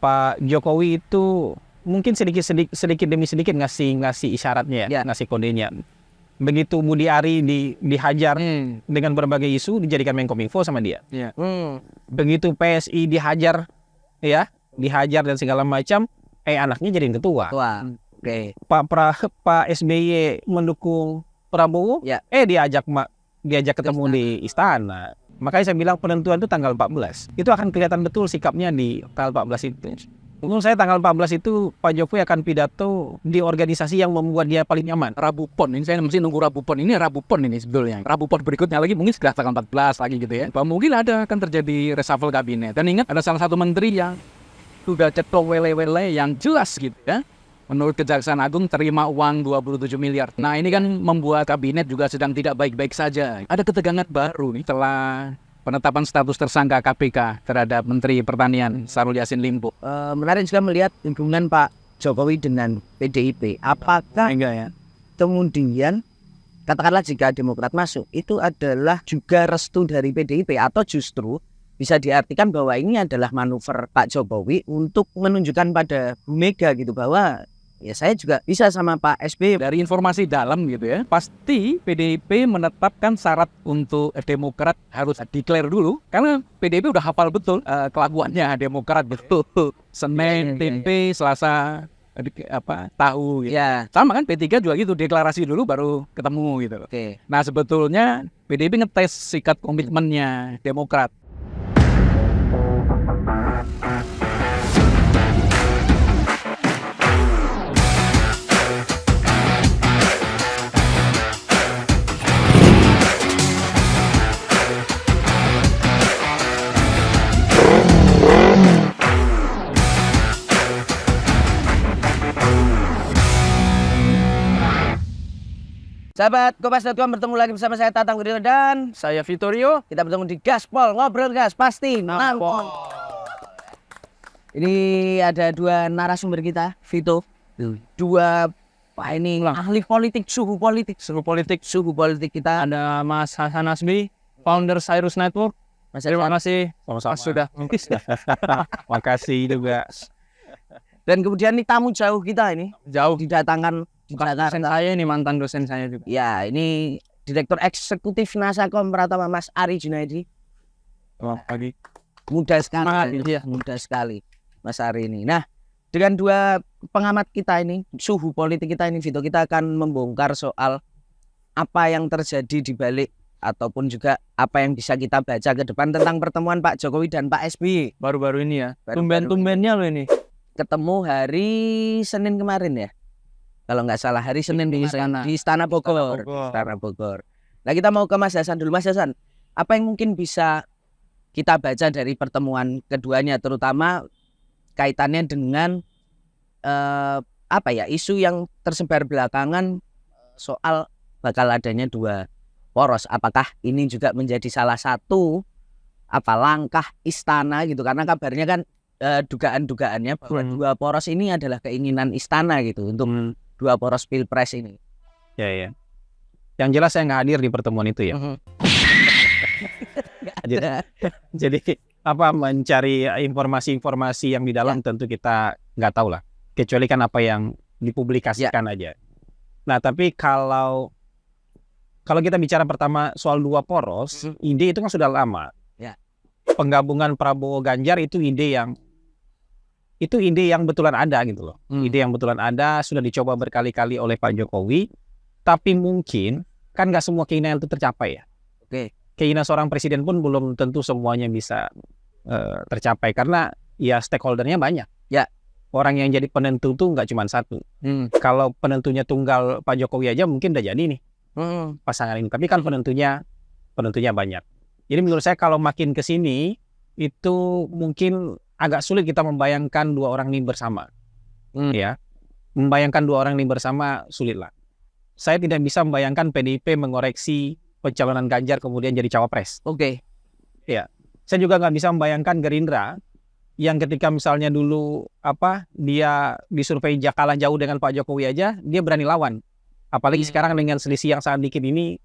Pak Jokowi itu mungkin sedikit demi sedikit ngasih isyaratnya ya, ngasih kodenya. Begitu Budi Ari dihajar dengan berbagai isu, dijadikan Menkominfo sama dia. Begitu PSI dihajar dan segala macam, anaknya jadi ketua. Pak SBY mendukung Prabowo, diajak ketemu di istana. Makanya saya bilang penentuan itu tanggal 14. Itu akan kelihatan betul sikapnya di tanggal 14 itu. Menurut saya tanggal 14 itu Pak Jokowi akan pidato di organisasi yang membuat dia paling nyaman. Rabu Pon, ini saya mesti nunggu Rabu Pon. Ini Rabu Pon ini sebetulnya. Rabu Pon berikutnya lagi mungkin sekitar tanggal 14 lagi gitu ya. Mungkin akan terjadi reshuffle kabinet. Dan ingat ada salah satu menteri yang sudah cetok wele-wele yang jelas gitu ya. Menurut Kejaksaan Agung terima uang 27 miliar. Nah ini kan membuat kabinet juga sedang tidak baik-baik saja. Ada ketegangan baru nih setelah penetapan status tersangka KPK terhadap Menteri Pertanian Syahrul Yassin Limpo. Menarik juga melihat hubungan Pak Jokowi dengan PDIP. Apakah kemudian katakanlah jika Demokrat masuk itu adalah juga restu dari PDIP atau justru bisa diartikan bahwa ini adalah manuver Pak Jokowi untuk menunjukkan pada Bu Mega gitu bahwa ya saya juga bisa sama Pak SBY. Dari informasi dalam gitu ya, pasti PDIP menetapkan syarat untuk Demokrat harus declare dulu, karena PDIP udah hafal betul kelakuannya Demokrat betul. Senin tempe, Selasa tahu gitu. Ya. Sama kan P3 juga gitu, deklarasi dulu baru ketemu gitu. Nah sebetulnya PDIP ngetes sikap komitmennya Demokrat. Sahabat Kompas.com, bertemu lagi bersama saya Tatang Gudio dan saya Vittorio. Kita bertemu di Gaspol, ngobrol gas pasti nampol. Ini ada dua narasumber kita, Vito. Dua ahli politik, suhu politik kita. Ada Mas Hasan Nasbi, founder Cyrus Network. Terima kasih. Sama-sama. Sudah. Makasih juga. Dan kemudian ini tamu jauh kita ini. Jauh. Didatangkan di Jakarta. Dosen saya ini, mantan dosen saya juga. Ya, ini Direktur Eksekutif Nasakom Pratama, Mas Ari Junaidi. Selamat pagi. Muda sekali. Muda sekali Mas Ari ini. Nah, dengan dua pengamat kita ini, suhu politik kita ini, Vito, kita akan membongkar soal apa yang terjadi di balik ataupun juga apa yang bisa kita baca ke depan tentang pertemuan Pak Jokowi dan Pak SBY. Baru-baru ini ya. Tumben-tumbennya loh ini. Ketemu hari Senin kemarin ya. Kalau nggak salah hari Senin di Istana Bogor. Istana Bogor. Nah kita mau ke Mas Hasan dulu. Mas Hasan, apa yang mungkin bisa kita baca dari pertemuan keduanya, terutama kaitannya dengan isu yang tersebar belakangan soal bakal adanya dua poros. Apakah ini juga menjadi salah satu langkah istana gitu? Karena kabarnya kan dugaan-dugaannya bahwa dua poros ini adalah keinginan istana gitu untuk dua poros pilpres ini. Ya. Yang jelas saya nggak hadir di pertemuan itu ya. Jadi mencari informasi-informasi yang di dalam tentu kita nggak tahu lah. Kecuali kan apa yang dipublikasikan aja. Nah tapi kalau kita bicara pertama soal dua poros, ide itu kan sudah lama. Penggabungan Prabowo Ganjar itu ide yang betulan ada gitu loh. Ide yang betulan ada, sudah dicoba berkali-kali oleh Pak Jokowi, tapi mungkin kan nggak semua keinginan itu tercapai ya. Keinginan seorang presiden pun belum tentu semuanya bisa tercapai karena ya stakeholdernya banyak. Orang yang jadi penentu tuh nggak cuma satu. Kalau penentunya tunggal Pak Jokowi aja mungkin udah jadi nih pasangan ini. Tapi kan penentunya banyak. Jadi menurut saya kalau makin ke sini itu mungkin agak sulit kita membayangkan dua orang ini bersama. Ya. Membayangkan dua orang ini bersama sulit lah. Saya tidak bisa membayangkan PDIP mengoreksi pencalonan Ganjar kemudian jadi cawapres. Ya. Saya juga nggak bisa membayangkan Gerindra yang ketika misalnya dulu dia disurvei kalah jauh dengan Pak Jokowi aja, dia berani lawan. Apalagi sekarang dengan selisih yang sangat dikit ini,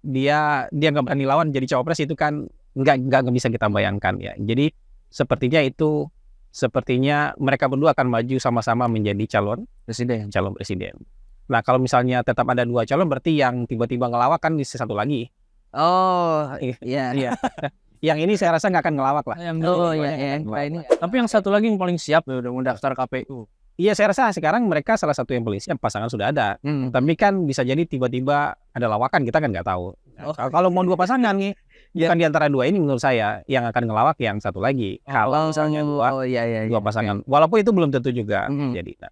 dia nggak berani lawan jadi cawapres, itu kan nggak bisa kita bayangkan ya. Jadi sepertinya itu sepertinya mereka berdua akan maju sama-sama menjadi calon Presiden. presiden. Nah, kalau misalnya tetap ada 2 calon, berarti yang tiba-tiba ngelawak kan di satu lagi. Oh, iya. Iya. Yang ini saya rasa nggak akan ngelawak lah. Oh, iya. Ini. Tapi yang satu lagi yang paling siap udah mau daftar KPU. Iya, saya rasa sekarang mereka salah satu yang paling siap, pasangan sudah ada. Tapi kan bisa jadi tiba-tiba ada lawakan, kita kan nggak tahu. Nah, kalau mau 2 pasangan nih, bukan di antara 2 ini menurut saya yang akan ngelawak yang satu lagi. Kalau misalnya 2 pasangan, walaupun itu belum tentu juga. Jadi, nah,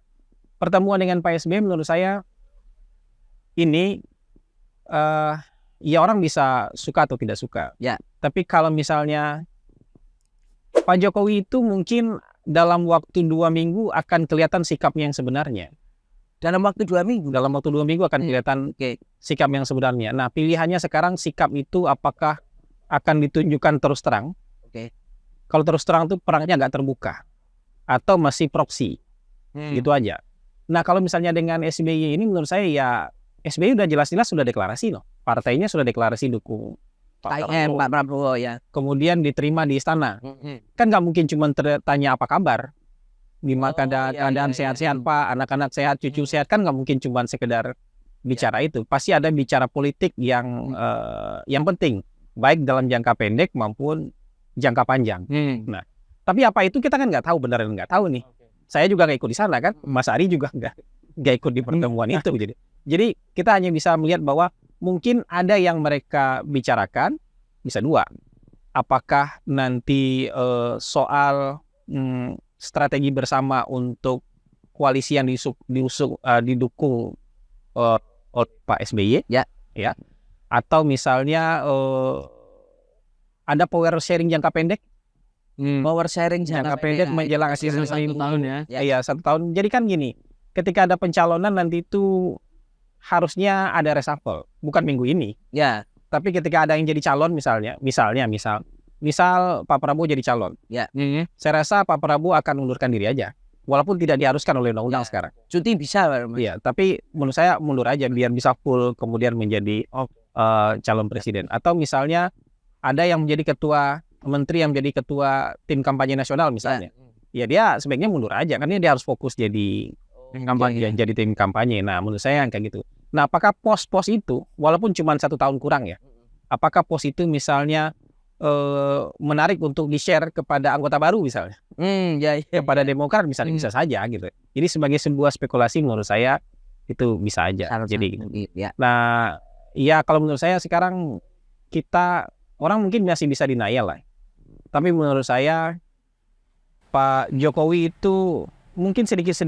pertemuan dengan Pak SBY menurut saya ini ya orang bisa suka atau tidak suka. Ya. Tapi kalau misalnya Pak Jokowi itu mungkin dalam waktu 2 minggu akan kelihatan sikapnya yang sebenarnya. Dalam waktu 2 minggu. Dalam waktu 2 minggu akan kelihatan sikap yang sebenarnya. Nah, pilihannya sekarang sikap itu apakah akan ditunjukkan terus terang? Kalau terus terang itu perangnya nggak terbuka atau masih proksi, gitu aja. Nah, kalau misalnya dengan SBY ini menurut saya ya SBY udah jelas-jelas sudah deklarasi loh. Partainya sudah deklarasi dukung Pak Prabowo ya. Kemudian diterima di istana. Kan nggak mungkin cuma tanya apa kabar. Gimana keadaan sehat-sehat Pak, anak-anak sehat, cucu sehat, kan nggak mungkin cuma sekedar bicara itu. Pasti ada bicara politik yang penting, baik dalam jangka pendek maupun jangka panjang. Nah, tapi apa itu kita kan nggak tahu, beneran nggak tahu nih. Saya juga nggak ikut di sana kan, Mas Ari juga nggak ikut di pertemuan itu. Jadi kita hanya bisa melihat bahwa mungkin ada yang mereka bicarakan, bisa 2. Apakah nanti soal strategi bersama untuk koalisi yang didukung oleh Pak SBY, ya, atau misalnya ada power sharing jangka pendek. Power sharing Jangka pendek menjelang akhir 1 tahun ya. Iya, 1 tahun. Jadi kan gini, ketika ada pencalonan nanti itu harusnya ada reshuffle, bukan minggu ini. Ya. Tapi ketika ada yang jadi calon misal Pak Prabowo jadi calon. Ya. Saya rasa Pak Prabowo akan mundurkan diri aja. Walaupun tidak diharuskan oleh undang-undang sekarang. Cuti bisa, Mas. Iya, tapi menurut saya mundur aja biar bisa full kemudian menjadi calon presiden. Atau misalnya ada yang menjadi ketua menteri yang menjadi ketua tim kampanye nasional misalnya. Ya dia sebaiknya mundur aja, karena dia harus fokus jadi jadi tim kampanye. Nah, menurut saya kayak gitu. Nah, apakah pos-pos itu walaupun cuma 1 tahun kurang ya, apakah pos itu misalnya menarik untuk di-share kepada anggota baru misalnya, kepada Demokrat misalnya, bisa saja gitu. Jadi sebagai sebuah spekulasi menurut saya itu bisa aja. Nah, ya kalau menurut saya sekarang orang mungkin masih bisa denial lah. Tapi menurut saya Pak Jokowi itu mungkin sedikit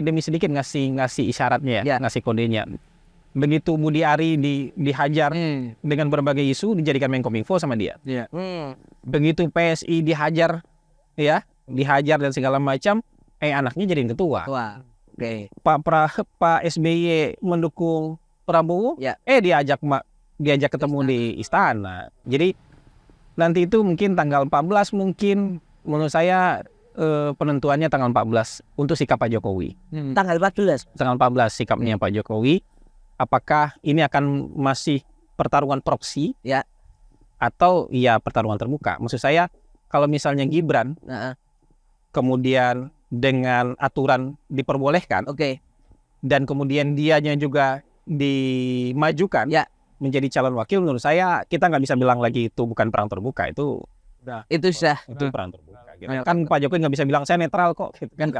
demi sedikit ngasih isyaratnya ya, ngasih kodenya. Begitu Budi Ari dihajar dengan berbagai isu, dijadikan Menkominfo sama dia. Begitu PSI dihajar dan segala macam, anaknya jadi ketua. Pak SBY mendukung Prabowo, diajak ketemu di istana. Jadi nanti itu mungkin tanggal 14 mungkin menurut saya penentuannya tanggal 14 untuk sikap Pak Jokowi. Tanggal 14 sikapnya Pak Jokowi. Apakah ini akan masih pertarungan proksi atau pertarungan terbuka? Maksud saya kalau misalnya Gibran kemudian dengan aturan diperbolehkan, dan kemudian dianya juga dimajukan menjadi calon wakil, menurut saya kita nggak bisa bilang lagi itu bukan perang terbuka, itu perang terbuka. Gitu. Kan Pak Jokowi nggak bisa bilang saya netral kok, gitu kan?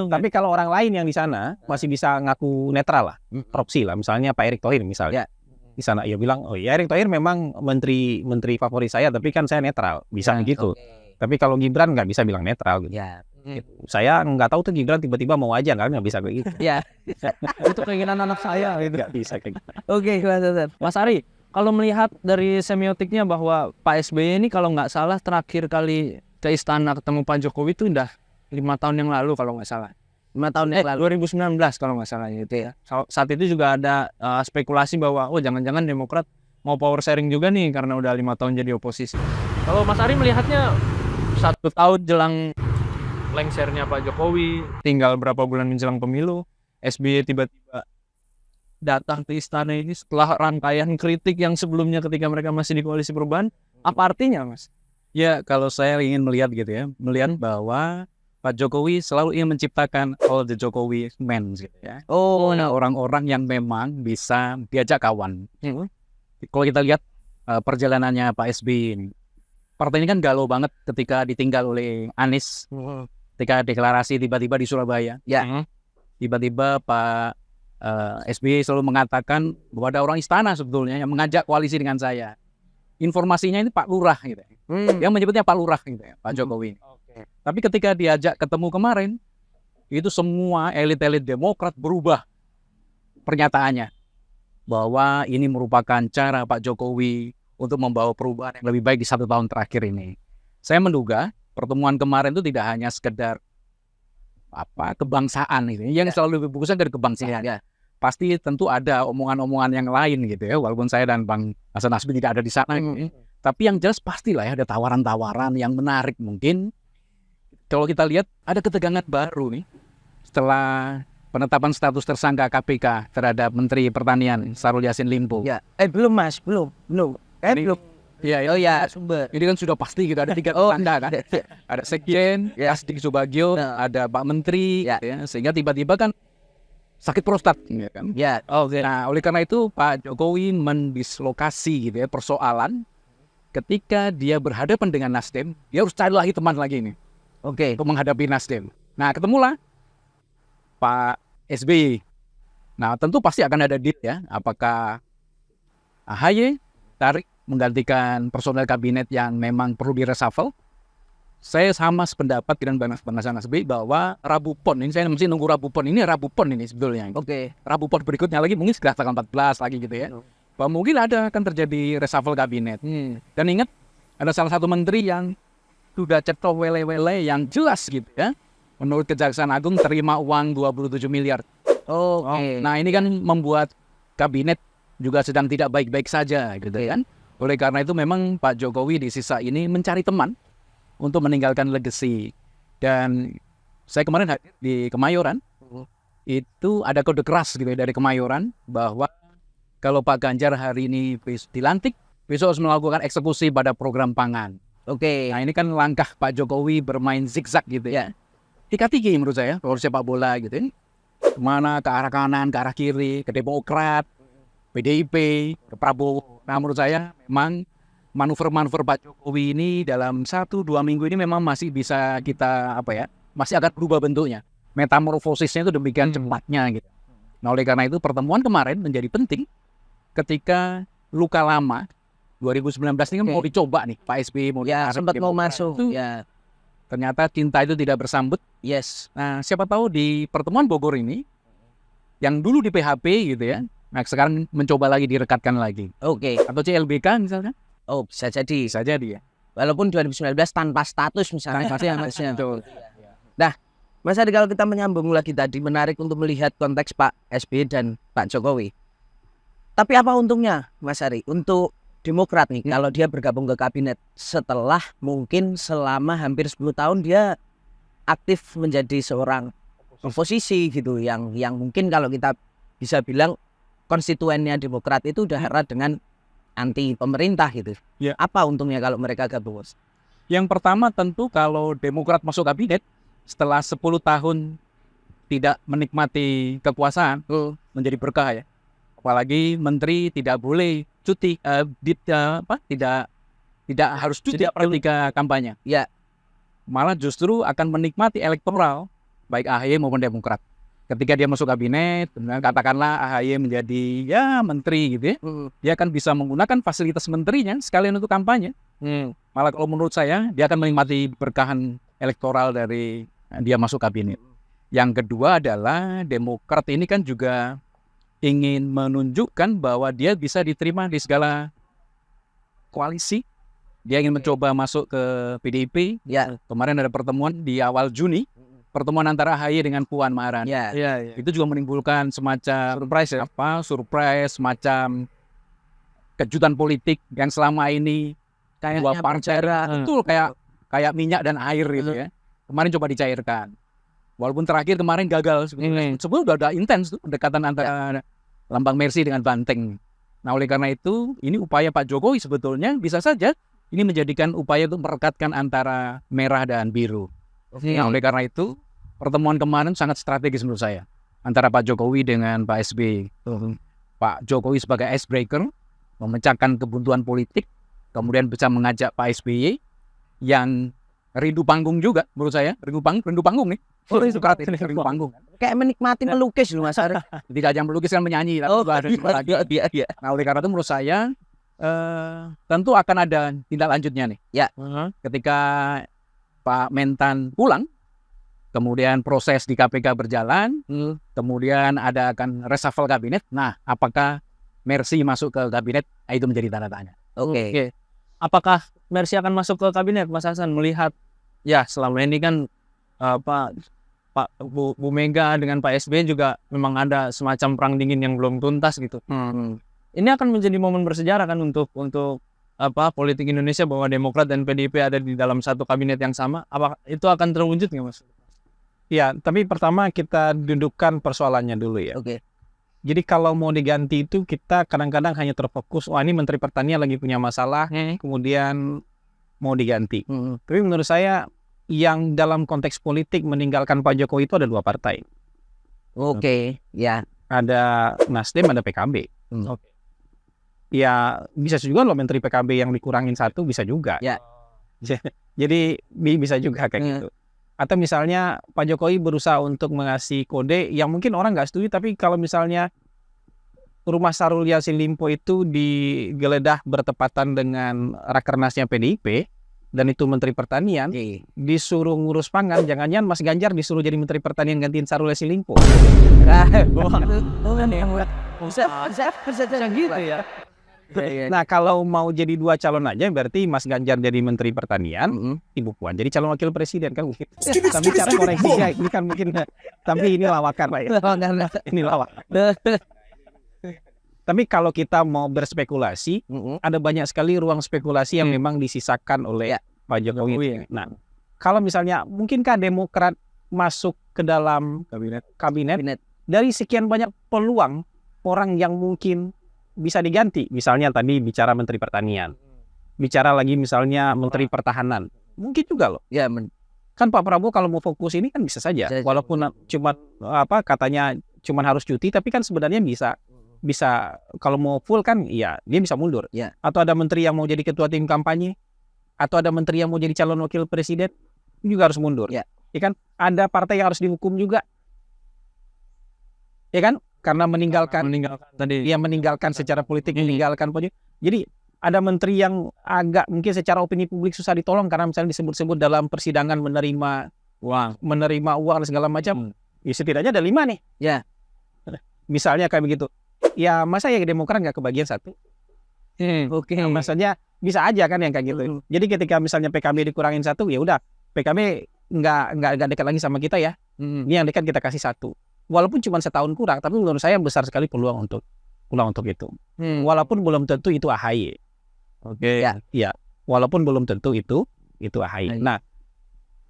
Tapi kalau orang lain yang di sana masih bisa ngaku netral lah, proksi lah, misalnya Pak Erick Thohir misalnya di sana, bilang Erick Thohir memang menteri favorit saya, tapi kan saya netral, bisa gitu. Tapi kalau Gibran nggak bisa bilang netral gitu. Saya nggak tahu tuh Gibran tiba-tiba mau aja, nggak bisa kayak gitu. Itu keinginan anak saya gitu. Nggak bisa kayak gitu. Mas Ari, kalau melihat dari semiotiknya bahwa Pak SBY ini kalau nggak salah terakhir kali ke istana ketemu Pak Jokowi itu udah 5 tahun yang lalu kalau nggak salah. 5 tahun yang lalu. 2019 kalau nggak salah gitu ya. Saat itu juga ada spekulasi bahwa jangan-jangan Demokrat mau power sharing juga nih karena udah 5 tahun jadi oposisi. Kalau Mas Ari melihatnya 1 tahun jelang lengsernya Pak Jokowi, tinggal berapa bulan menjelang pemilu, SBY tiba-tiba datang ke istana ini setelah rangkaian kritik yang sebelumnya ketika mereka masih di koalisi perubahan, apa artinya, Mas? Ya, kalau saya ingin melihat gitu ya, melihat bahwa Pak Jokowi selalu ingin menciptakan all the Jokowi men gitu ya. Orang-orang yang memang bisa diajak kawan. Kalau kita lihat perjalanannya Pak SBY ini, partai ini kan galau banget ketika ditinggal oleh Anies, ketika deklarasi tiba-tiba di Surabaya. Ya. Tiba-tiba Pak SBY selalu mengatakan bahwa ada orang istana sebetulnya yang mengajak koalisi dengan saya. Informasinya ini Pak Lurah gitu. Dia menyebutnya Pak Lurah gitu ya, Pak Jokowi. Tapi ketika diajak ketemu kemarin, itu semua elit-elit Demokrat berubah pernyataannya bahwa ini merupakan cara Pak Jokowi untuk membawa perubahan yang lebih baik di 1 tahun terakhir ini. Saya menduga pertemuan kemarin itu tidak hanya sekedar kebangsaan itu, yang selalu difokuskan dari kebangsaan. Pasti tentu ada omongan-omongan yang lain gitu ya, walaupun saya dan Bang Hasan Nasbi tidak ada di sana. Tapi yang jelas pastilah ya ada tawaran-tawaran yang menarik mungkin. Kalau kita lihat ada ketegangan baru nih setelah penetapan status tersangka KPK terhadap Menteri Pertanian Syahrul Yassin Limpo. Ya, belum Mas, belum. Belum. Iya, sumber. Ini kan sudah pasti gitu, ada 3 tersangka kan. Ada Sekjen, Kasdik Subagio, ada Pak Menteri, ya, sehingga tiba-tiba kan sakit prostat, ya kan. Ya. Nah, oleh karena itu Pak Jokowi mendislokasi gitu ya persoalan ketika dia berhadapan dengan Nasdem, dia harus cari lagi teman lagi nih. Untuk menghadapi Nasdem. Nah, ketemulah Pak SBY. Nah, tentu pasti akan ada deal ya. Apakah AHY tarik menggantikan personel kabinet yang memang perlu direshuffle? Saya sama sependapat dengan Bang Hasan Nasbi bahwa Rabu Pon ini, saya mesti nunggu Rabu Pon ini sebetulnya. Rabu Pon berikutnya lagi mungkin sekitar tanggal 14 lagi gitu ya. Bahwa mungkin akan terjadi reshuffle kabinet. Dan ingat ada salah satu menteri yang sudah cetok wele-wele yang jelas gitu ya. Menurut Kejaksaan Agung terima uang 27 miliar. Nah, ini kan membuat kabinet juga sedang tidak baik-baik saja gitu kan. Oleh karena itu memang Pak Jokowi di sisa ini mencari teman untuk meninggalkan legacy. Dan saya kemarin hadir di Kemayoran, itu ada kode keras gitu ya dari Kemayoran bahwa kalau Pak Ganjar hari ini dilantik, besok harus melakukan eksekusi pada program pangan. Nah, ini kan langkah Pak Jokowi bermain zigzag gitu ya. Tiga-tiga menurut saya, kalau sepak bola gitu ya. Kemana, ke arah kanan, ke arah kiri, ke Demokrat, PDIP, ke Prabowo. Nah, menurut saya memang manuver-manuver Pak Jokowi ini dalam 1-2 minggu ini memang masih bisa kita masih akan berubah bentuknya. Metamorfosisnya itu demikian cepatnya gitu. Nah, oleh karena itu pertemuan kemarin menjadi penting ketika luka lama 2019 ini kan mau dicoba nih Pak SBY mau sempat mau masuk. Ternyata cinta itu tidak bersambut. Nah, siapa tahu di pertemuan Bogor ini yang dulu di PHP gitu ya. Nah, sekarang mencoba lagi direkatkan lagi. Atau CLBK misalnya. Bisa jadi ya. Walaupun 2019 tanpa status misalnya. Nah, Mas Ari, kalau kita menyambung lagi tadi, menarik untuk melihat konteks Pak SBY dan Pak Jokowi. Tapi apa untungnya Mas Ari untuk Demokrat nih kalau dia bergabung ke kabinet setelah mungkin selama hampir 10 tahun dia aktif menjadi seorang oposisi gitu, yang mungkin kalau kita bisa bilang konstituennya Demokrat itu udah erat dengan anti pemerintah gitu. Apa untungnya kalau mereka gabung? Yang pertama tentu kalau Demokrat masuk kabinet setelah 10 tahun tidak menikmati kekuasaan menjadi berkah ya. Apalagi menteri tidak boleh cuti, tidak harus cuti ketika kampanye. Malah justru akan menikmati elektoral baik AHY maupun Demokrat. Ketika dia masuk kabinet, katakanlah AHY menjadi menteri gitu ya, dia akan bisa menggunakan fasilitas menterinya sekalian untuk kampanye. Malah kalau menurut saya dia akan menikmati berkahan elektoral dari dia masuk kabinet. Yang kedua adalah Demokrat ini kan juga ingin menunjukkan bahwa dia bisa diterima di segala koalisi. Dia ingin mencoba masuk ke PDIP. Kemarin ada pertemuan di awal Juni, pertemuan antara AHY dengan Puan Maharani. Itu juga menimbulkan semacam surprise, semacam kejutan politik yang selama ini dua partai itu kayak minyak dan air gitu ya. Kemarin coba dicairkan. Walaupun terakhir kemarin gagal sebetulnya udah ada intens tuh pendekatan antara Lambang Mercy dengan Banteng. Nah, oleh karena itu ini upaya Pak Jokowi sebetulnya bisa saja ini menjadikan upaya untuk merekatkan antara merah dan biru. Nah, oleh karena itu, pertemuan kemarin sangat strategis menurut saya antara Pak Jokowi dengan Pak SBY. Pak Jokowi sebagai icebreaker, memecahkan kebuntuan politik, kemudian bisa mengajak Pak SBY yang rindu panggung juga menurut saya, rindu panggung nih. Itu kreatif, rindu panggung. Kayak menikmati melukis loh Mas Arief. Tidak hanya melukis kan menyanyi, tapi juga ada juga lagi. Iya. Nah, oleh karena itu menurut saya tentu akan ada tindak lanjutnya nih. Ya. Ketika Pak Mentan pulang, kemudian proses di KPK berjalan, kemudian ada akan reshuffle kabinet. Nah, apakah Mercy masuk ke kabinet? Nah, itu menjadi tanda tanya. Oke. Apakah Mercy akan masuk ke kabinet, Mas Hasan, melihat ya selama ini kan Bu Mega dengan Pak SBY juga memang ada semacam perang dingin yang belum tuntas gitu. Ini akan menjadi momen bersejarah kan untuk politik Indonesia, bahwa Demokrat dan PDIP ada di dalam satu kabinet yang sama. Apa itu akan terwujud nggak, Mas? Ya, tapi pertama kita dudukkan persoalannya dulu ya. Oke. Jadi kalau mau diganti itu kita kadang-kadang hanya terfokus, wah ini Menteri Pertanian lagi punya masalah, kemudian mau diganti. Tapi menurut saya yang dalam konteks politik meninggalkan Pak Jokowi itu ada dua partai. Oke. Ya. Ada Nasdem, ada PKB. Oke. Ya bisa juga loh Menteri PKB yang dikurangin satu, bisa juga. Ya. Jadi bisa juga kayak gitu. Atau misalnya Pak Jokowi berusaha untuk mengasih kode yang mungkin orang nggak setuju, tapi kalau misalnya rumah Syahrul Yassin Limpo itu digeledah bertepatan dengan rakernasnya PDIP, dan itu Menteri Pertanian, disuruh ngurus pangan, jangan-jangan Mas Ganjar disuruh jadi Menteri Pertanian gantiin Syahrul Yassin Limpo. Bisa gitu ya. Nah, kalau mau jadi dua calon aja berarti Mas Ganjar jadi Menteri Pertanian, Ibu Puan jadi calon wakil presiden kan mungkin. Tapi cara koreksinya ini kan mungkin, tapi ini lawakan Pak ya. Ini lawak. Tapi kalau kita mau berspekulasi, ada banyak sekali ruang spekulasi yang memang disisakan oleh Pak Jokowi. Nah, kalau misalnya mungkinkah Demokrat masuk ke dalam kabinet dari sekian banyak peluang orang yang mungkin bisa diganti, misalnya tadi bicara Menteri Pertanian, bicara lagi misalnya Menteri Pertahanan, mungkin juga loh. Ya, kan Pak Prabowo kalau mau fokus ini kan bisa saja, walaupun cuma katanya cuma harus cuti, tapi kan sebenarnya bisa kalau mau full kan, iya dia bisa mundur. Ya. Atau ada menteri yang mau jadi ketua tim kampanye, atau ada menteri yang mau jadi calon wakil presiden, juga harus mundur. Ya kan, ada partai yang harus dihukum juga, ya kan? Karena meninggalkan secara politik, meninggalkan Pak Jokowi. Jadi ada menteri yang agak mungkin secara opini publik susah ditolong karena misalnya disebut-sebut dalam persidangan menerima uang dan segala macam. Ya setidaknya ada 5 nih. Ya. Misalnya kayak begitu. Ya masa ya Demokrat nggak kebagian satu? Oke. Nah, maksudnya bisa aja kan yang kayak gitu. Jadi ketika misalnya PKB dikurangin satu, ya udah PKB nggak dekat lagi sama kita ya. Ini yang dekat kita kasih satu. Walaupun cuma setahun kurang, tapi menurut saya besar sekali peluang untuk itu. Walaupun belum tentu itu AHY. Oke. Ya. Walaupun belum tentu itu AHY. Nah,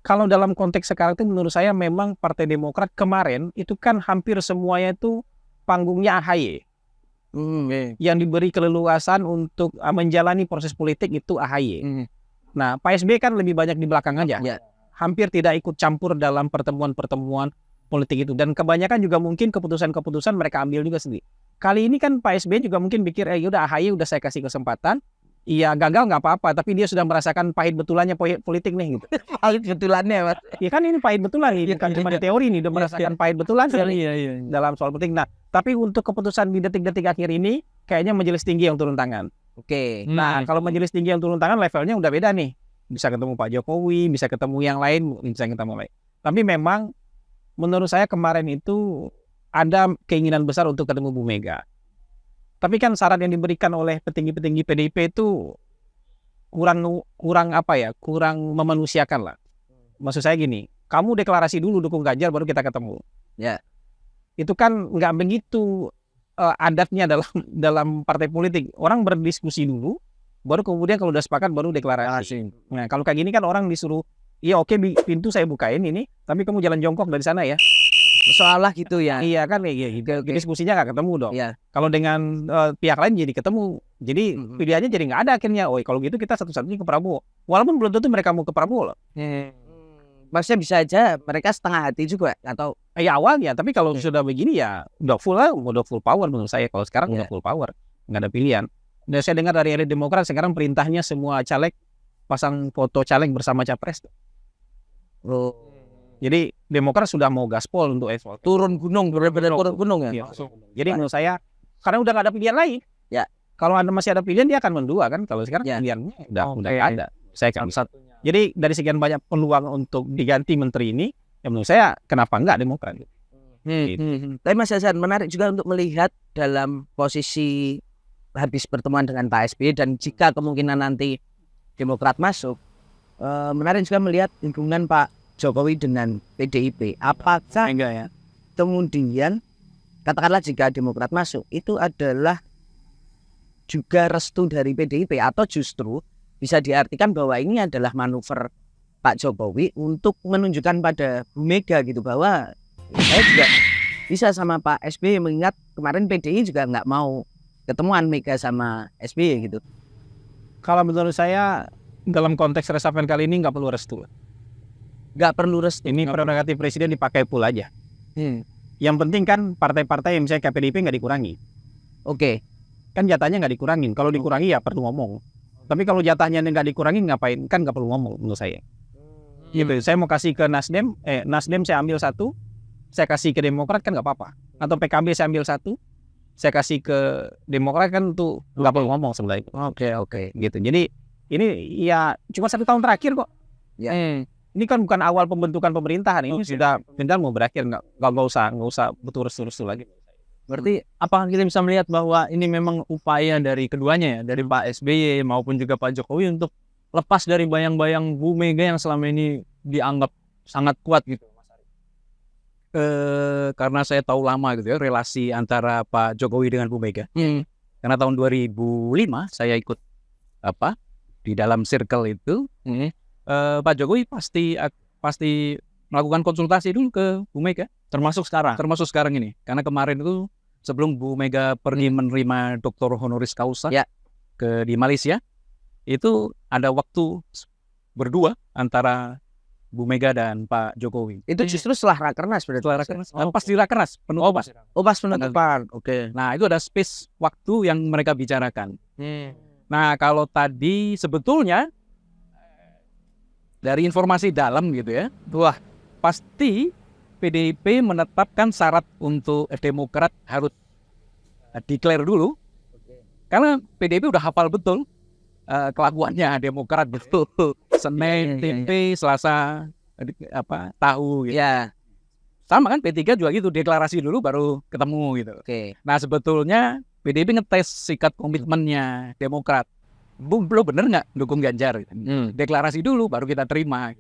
kalau dalam konteks sekarang itu menurut saya memang Partai Demokrat kemarin itu kan hampir semuanya itu panggungnya AHY. Yang diberi keleluasan untuk menjalani proses politik itu AHY. Nah, Pak SBY kan lebih banyak di belakang aja. Hampir tidak ikut campur dalam pertemuan-pertemuan politik itu, dan kebanyakan juga mungkin keputusan-keputusan mereka ambil juga sendiri. Kali ini kan Pak SBY juga mungkin pikir udah AHY udah saya kasih kesempatan, iya gagal nggak apa-apa, tapi dia sudah merasakan pahit betulannya politik nih gitu. Pahit betulannya Mas. Ya kan ini pahit betulan nih, bukan cuma di teori nih, udah merasakan pahit betulan dalam soal politik. Nah, tapi untuk keputusan di detik-detik akhir ini kayaknya majelis tinggi yang turun tangan. Oke. Nah, kalau majelis tinggi yang turun tangan levelnya udah beda nih. Bisa ketemu Pak Jokowi, bisa ketemu yang lain, bisa ketemu lain. Tapi memang menurut saya kemarin itu ada keinginan besar untuk ketemu Bu Mega. Tapi kan syarat yang diberikan oleh petinggi-petinggi PDIP itu kurang memanusiakan lah. Maksud saya gini, kamu deklarasi dulu dukung Ganjar baru kita ketemu. Ya. Itu kan nggak begitu adatnya dalam partai politik. Orang berdiskusi dulu, baru kemudian kalau udah sepakat baru deklarasi. Nah, kalau kayak gini kan orang disuruh, iya oke, pintu saya bukain ini, tapi kamu jalan jongkok dari sana ya. Seolah gitu ya. Iya kan kayak gitu. Oke. Diskusinya nggak ketemu dong. Iya. Kalau dengan pihak lain jadi ketemu. Jadi pilihannya jadi nggak ada akhirnya. Oh kalau gitu kita satu-satunya ke Prabowo. Walaupun belum tentu mereka mau ke Prabowo loh. Maksudnya bisa aja mereka setengah hati juga atau Ya awalnya, tapi kalau sudah begini ya udah full power menurut saya. Kalau sekarang udah full power, nggak ada pilihan. Dan saya dengar dari elit Demokrat sekarang perintahnya semua caleg pasang foto caleg bersama capres. Jadi Demokrat sudah mau gaspol untuk turun gunung, benar-benar turun gunung ya. Iya, jadi menurut saya karena udah nggak ada pilihan lain. Ya. Kalau Anda masih ada pilihan dia akan mendua kan. Kalau sekarang pilihannya udah nggak ada. Saya kan Satunya. Jadi dari sekian banyak peluang untuk diganti menteri ini, ya menurut saya kenapa enggak Demokrat? Tapi Mas Hasan menarik juga untuk melihat dalam posisi habis pertemuan dengan Pak SBY dan jika kemungkinan nanti Demokrat masuk, menarik juga melihat hubungan Pak Jokowi dengan PDIP. Apakah Enggak ya. kemudian katakanlah jika Demokrat masuk itu adalah juga restu dari PDIP atau justru bisa diartikan bahwa ini adalah manuver Pak Jokowi untuk menunjukkan pada Bu Mega gitu bahwa saya juga bisa sama Pak SBY, mengingat kemarin PDI juga nggak mau ketemuan Mega sama SBY gitu. Kalau menurut saya dalam konteks reshuffle kali ini nggak perlu restu. Nggak perlu restu. Ini prerogatif presiden dipakai full aja. Yang penting kan partai-partai yang misalnya PDIP nggak dikurangi. Oke. Kan jatahnya nggak dikurangin. Kalau dikurangi ya perlu ngomong. Tapi kalau jatahnya nggak dikurangin ngapain? Kan nggak perlu ngomong menurut saya. Gitu. Saya mau kasih ke Nasdem, Nasdem saya ambil satu, saya kasih ke Demokrat kan nggak apa-apa. Atau PKB saya ambil satu, saya kasih ke Demokrat kan tuh nggak perlu ngomong sebenarnya. Oke. Gitu. Jadi ini ya cuma 1 tahun terakhir kok. Ya. Ini kan bukan awal pembentukan pemerintahan. Ini sudah pemerintahan mau berakhir, nggak usah betul restu lagi. Berarti apakah kita bisa melihat bahwa ini memang upaya dari keduanya ya, dari Pak SBY maupun juga Pak Jokowi untuk lepas dari bayang-bayang Bu Mega yang selama ini dianggap sangat kuat gitu, Mas Ari? Karena saya tahu lama gitu ya relasi antara Pak Jokowi dengan Bu Mega. Karena tahun 2005 saya ikut di dalam circle itu. Pak Jokowi pasti melakukan konsultasi dulu ke Bu Mega. Termasuk sekarang ini. Karena kemarin itu sebelum Bu Mega pergi menerima Dr. Honoris Causa di Malaysia, itu ada waktu berdua antara Bu Mega dan Pak Jokowi. Itu justru setelah rakernas berarti. Setelah rakernas, pas di rakernas penutupan. Pas penutupan. Oke. Nah itu ada space waktu yang mereka bicarakan. Nah kalau tadi sebetulnya dari informasi dalam gitu ya, pasti PDIP menetapkan syarat untuk Demokrat harus declare dulu. Karena PDIP udah hafal betul kelakuannya Demokrat gitu. Senin tempe, Selasa tahu gitu. Ya. Sama kan P3 juga gitu, deklarasi dulu baru ketemu gitu. Oke. Nah sebetulnya PDIP ngetes sikap komitmennya Demokrat. Lo bener nggak dukung Ganjar? Deklarasi dulu baru kita terima.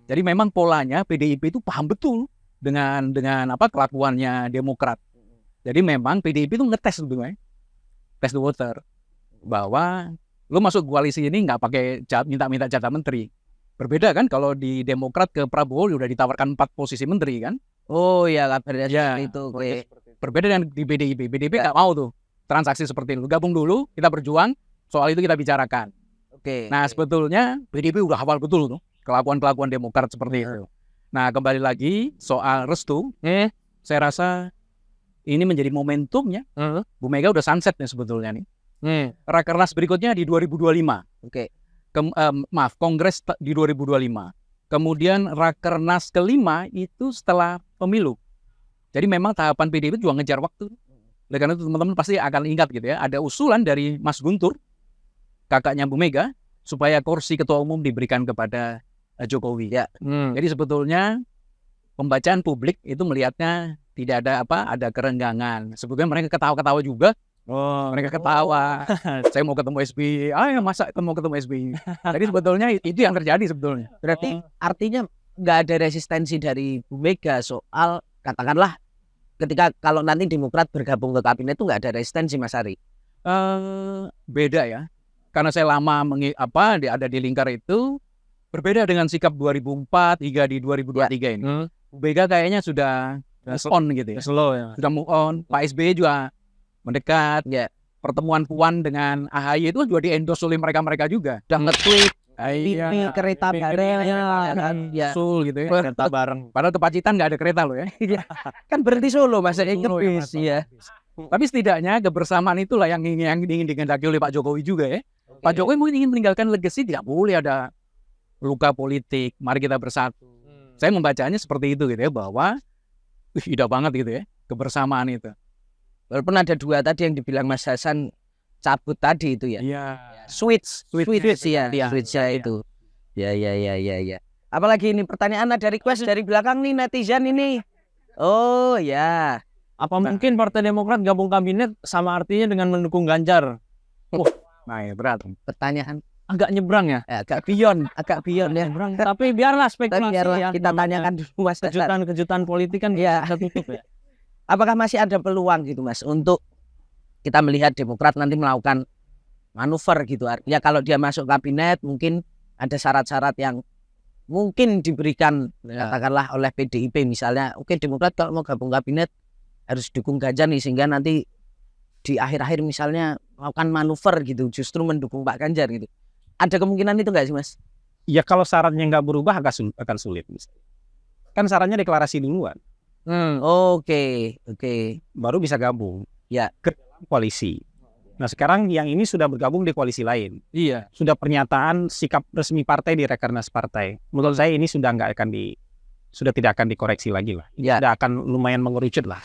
Jadi memang polanya PDIP itu paham betul dengan kelakuannya Demokrat. Jadi memang PDIP itu ngetes sebetulnya, test the water, bahwa lo masuk koalisi ini nggak pakai minta jatah menteri. Berbeda kan kalau di Demokrat ke Prabowo udah ditawarkan 4 posisi menteri kan? Oh ya, kabarnya Ya, seperti itu. Oke. Berbeda dengan di PDIP. PDIP nggak mau tuh transaksi seperti itu. Gabung dulu, kita berjuang, soal itu kita bicarakan. Oke. Nah sebetulnya PDIP udah hafal betul tuh kelakuan Demokrat seperti itu. Nah kembali lagi soal restu, saya rasa ini menjadi momentumnya. Bu Mega udah sunset nih sebetulnya nih. Rakernas berikutnya di 2025. Oke. Kongres di 2025. Kemudian Rakernas kelima itu setelah pemilu. Jadi memang tahapan PDIP juga ngejar waktu. Oleh karena itu teman-teman pasti akan ingat gitu ya. Ada usulan dari Mas Guntur, kakaknya Bu Mega, supaya kursi ketua umum diberikan kepada Jokowi. Ya. Jadi sebetulnya pembacaan publik itu melihatnya tidak ada kerenggangan. Sebetulnya mereka ketawa-ketawa juga. Mereka ketawa. Saya mau ketemu SBY. Masa mau ketemu SBY? Jadi sebetulnya itu yang terjadi sebetulnya. Berarti artinya nggak ada resistensi dari Bu Mega soal katakanlah ketika kalau nanti Demokrat bergabung ke kabinet itu nggak ada resistensi, Mas Ari? Beda ya. Karena saya lama ada di lingkar itu, berbeda dengan sikap 2004 hingga di 2023 ini. Bu Mega kayaknya sudah move on gitu ya. Slow ya. Sudah move on. Pak SBY juga mendekat. Ya. Pertemuan Puan dengan AHY itu juga di-endorse oleh mereka-mereka juga. Udah nge-tweet Iya. ini kereta bareng kan ya. Sul gitu ya. Kereta bareng. Padahal ke Pacitan nggak ada kereta loh ya. Kan berhenti Solo Mas Solo yang ngebis ya. Tapi setidaknya kebersamaan itulah yang ingin dikehendaki oleh Pak Jokowi juga ya. Pak Jokowi mungkin ingin meninggalkan legacy, tidak boleh ada luka politik. Mari kita bersatu. Saya membacanya seperti itu gitu ya, bahwa indah banget gitu ya kebersamaan itu. Walaupun ada dua tadi yang dibilang Mas Hasan cabut tadi itu ya. Iya. Switch ya, Iya. switch ya itu. Ya. Apalagi ini pertanyaan ada request dari belakang nih netizen ini. Oh ya, Apa mungkin Partai Demokrat gabung kabinet sama artinya dengan mendukung Ganjar? Nah, ya berat. pertanyaan Agak nyebrang ya. agak beyond ya. Tapi biarlah Tapi spekulasi biarlah ya. kita tanyakan dulu Mas Hasan. Kejutan-kejutan politik kan Iya. bisa tutup ya. Apakah masih ada peluang gitu Mas untuk kita melihat Demokrat nanti melakukan manuver gitu, artinya kalau dia masuk kabinet mungkin ada syarat-syarat yang mungkin diberikan katakanlah oleh PDIP misalnya, oke Demokrat kalau mau gabung kabinet harus dukung Ganjar nih, sehingga nanti di akhir-akhir misalnya melakukan manuver gitu justru mendukung Pak Ganjar gitu. Ada kemungkinan itu nggak sih Mas? Ya kalau syaratnya nggak berubah akan sulit. Kan syaratnya deklarasi duluan, Oke. baru bisa gabung Ya. ke dalam koalisi. Nah sekarang yang ini sudah bergabung di koalisi lain. Iya. Sudah pernyataan sikap resmi partai di Rakernas partai. Menurut saya ini sudah tidak akan dikoreksi lagi lah. Ya. Sudah akan lumayan mengerucut lah.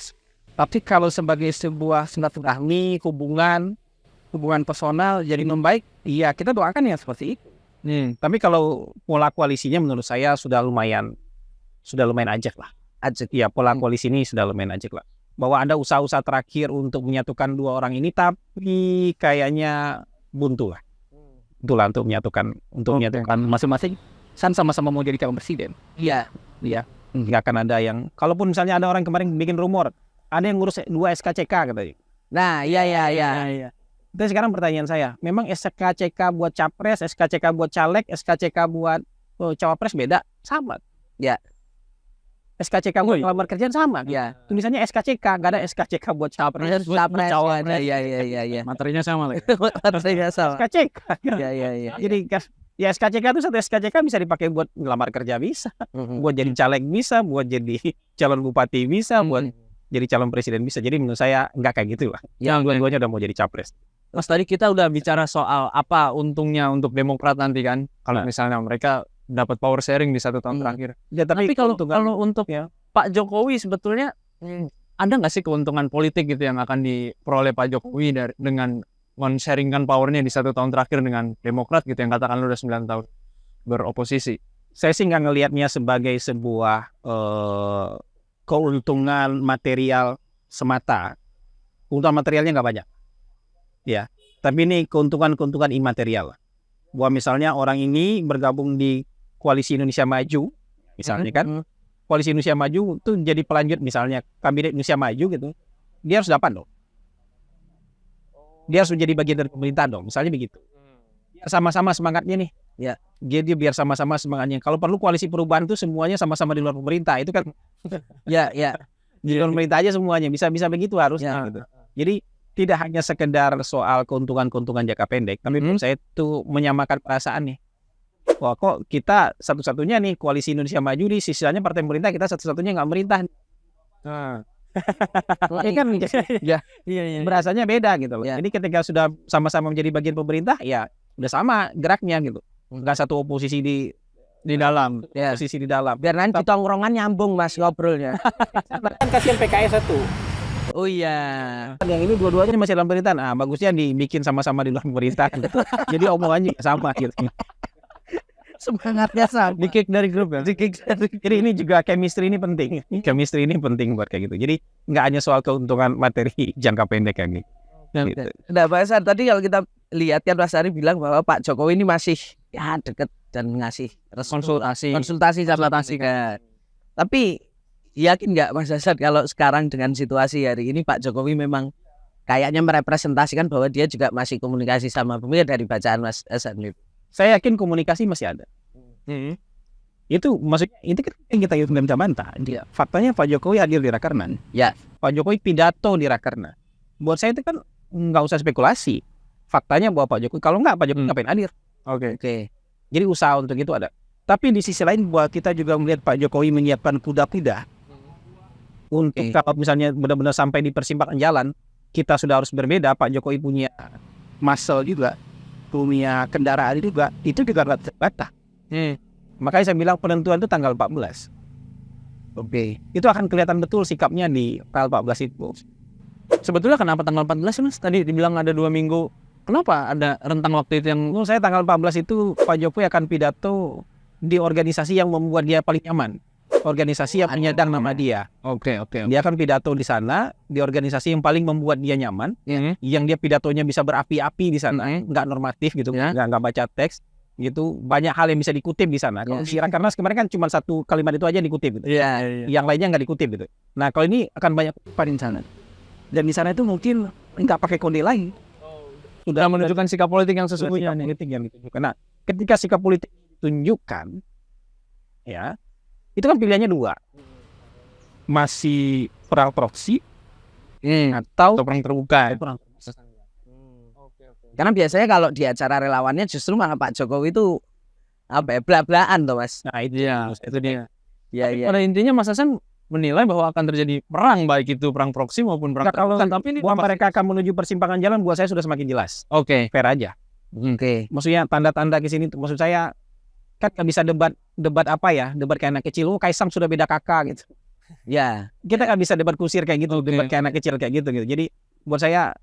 Tapi kalau sebagai sebuah silaturahmi, hubungan personal jadi membaik, iya kita doakan ya seperti itu. Tapi kalau pola koalisinya menurut saya sudah lumayan ajak lah. Iya, pola koalisi ini sudah lumayan ajak lah. Bahwa ada usaha-usaha terakhir untuk menyatukan dua orang ini, tapi kayaknya buntu lah. Itulah untuk menyatukan masing-masing. Sama-sama mau jadi calon presiden. Iya. Nggak akan ada yang, kalaupun misalnya ada orang kemarin bikin rumor, ada yang ngurus 2 SKCK katanya. Nah, iya. Dan sekarang pertanyaan saya, memang SKCK buat capres, SKCK buat caleg, SKCK buat cawapres beda? Sama. Ya. SKCK buat lamar kerjaan sama. Ya. Tulisannya SKCK, nggak ada SKCK buat capres. Cawapres. Iya. Materinya sama lagi. Materinya sama. SKCK. Iya. Jadi ya SKCK itu satu SKCK bisa dipakai buat ngelamar kerja bisa, buat jadi caleg bisa, buat jadi calon bupati bisa, buat jadi calon presiden bisa. Jadi menurut saya nggak kayak gitu lah. Yang dua-duanya udah mau jadi capres. Mas, tadi kita udah bicara soal apa untungnya untuk Demokrat nanti kan, kalau misalnya mereka dapat power sharing di 1 tahun terakhir. Ya, Tapi kalau untuk ya. Pak Jokowi sebetulnya ada nggak sih keuntungan politik gitu yang akan diperoleh Pak Jokowi dengan men-sharingkan powernya di 1 tahun terakhir dengan Demokrat gitu, yang katakan udah 9 tahun beroposisi? Saya sih nggak ngelihatnya sebagai sebuah keuntungan material semata. Keuntungan materialnya nggak banyak. Ya, tapi ini keuntungan imaterial. Bahwa misalnya orang ini bergabung di Koalisi Indonesia Maju, misalnya kan, Koalisi Indonesia Maju itu jadi pelanjut misalnya Kabinet Indonesia Maju gitu, dia harus dapat dong. Dia harus menjadi bagian dari pemerintah dong, misalnya begitu. Biar sama-sama semangatnya nih. Ya. Jadi biar sama-sama semangatnya. Kalau perlu koalisi perubahan itu semuanya sama-sama di luar pemerintah, itu kan. Ya. Di luar pemerintah aja semuanya bisa begitu harusnya. Gitu. Jadi tidak hanya sekedar soal keuntungan jangka pendek, tapi menurut saya itu menyamakan perasaan nih. Wah, kok kita satu-satunya nih Koalisi Indonesia Maju nih, sisanya partai pemerintah, kita satu-satunya nggak merintah. Ini kan berasanya beda gitu loh. Jadi ketika sudah sama-sama menjadi bagian pemerintah, ya udah sama geraknya gitu. Nggak satu oposisi di dalam, posisi di dalam. Biar nanti tongkrongan nyambung Mas ngobrolnya. Kan kasihan PKS satu. Oh iya. Yang ini dua-duanya masih dalam pemerintahan. Ah, bagusnya dibikin sama-sama di luar pemerintahan. Jadi omongannya sama gitu. Semangatnya sama. Di-kick dari grup ya. Jadi ini juga chemistry ini penting. Chemistry ini penting buat kayak gitu. Jadi nggak hanya soal keuntungan materi jangka pendek kayak gitu. Nah, Pak Hasan, tadi kalau kita lihat kan Mas Ari bilang bahwa Pak Jokowi ini masih deket dan ngasih konsultasi sama kan. Tapi yakin nggak Mas Hasan kalau sekarang dengan situasi hari ini Pak Jokowi memang kayaknya merepresentasikan bahwa dia juga masih komunikasi sama pemilih dari bacaan Mas Hasan? Saya yakin komunikasi masih ada. Itu maksudnya itu kan yang kita nggak bisa bantah. Faktanya Pak Jokowi hadir di Rakernas. Ya. Pak Jokowi pidato di Rakernas. Buat saya itu kan nggak usah spekulasi. Faktanya bahwa Pak Jokowi, kalau nggak Pak Jokowi ngapain hadir? Oke. Jadi usaha untuk itu ada. Tapi di sisi lain buat kita juga melihat Pak Jokowi menyiapkan kuda-kuda untuk kalau misalnya benar-benar sampai di persimpangan jalan, kita sudah harus berbeda. Pak Jokowi punya muscle juga, punya kendaraan juga, itu juga nggak terbantah. Makanya saya bilang penentuan itu tanggal 14. Itu akan kelihatan betul sikapnya di tanggal 14 itu. Sebetulnya kenapa tanggal 14 sih, Mas? Tadi dibilang ada 2 minggu. Kenapa ada rentang waktu itu yang... Menurut saya tanggal 14 itu Pak Jokowi akan pidato di organisasi yang membuat dia paling nyaman. Organisasi yang menyandang nama dia. Oke. Dia akan pidato di sana, di organisasi yang paling membuat dia nyaman, yang dia pidatonya bisa berapi-api di sana, nggak normatif gitu, nggak baca teks, gitu. Banyak hal yang bisa dikutip di sana. Kalau di Rakernas kemarin kan cuma satu kalimat itu aja yang dikutip, gitu. Yang lainnya nggak dikutip gitu. Nah kalau ini akan banyak kutipan di sana. Dan di sana itu mungkin nggak pakai konde lain. Sudah menunjukkan sikap politik yang sesungguhnya. Sikap politik yang ditunjukkan. Nah, ketika sikap politik ditunjukkan, ya, itu kan pilihannya 2. Masih perang proksi atau perang terbuka. Karena biasanya kalau di acara relawannya justru malah Pak Jokowi itu bela-belaan toh, Mas. Nah, itu dia. Pada intinya Mas Hasan menilai bahwa akan terjadi perang, baik itu perang proksi maupun perang kalau terbuka. Tapi ini buat mereka akan menuju persimpangan jalan, buat saya sudah semakin jelas. Fair aja. Maksudnya tanda-tanda ke sini, maksud saya kan nggak bisa debat apa ya, debat kayak anak kecil. Kaisang sudah beda kakak gitu. Ya. Kita nggak bisa debat kusir kayak gitu, debat kayak anak kecil kayak gitu. Jadi buat saya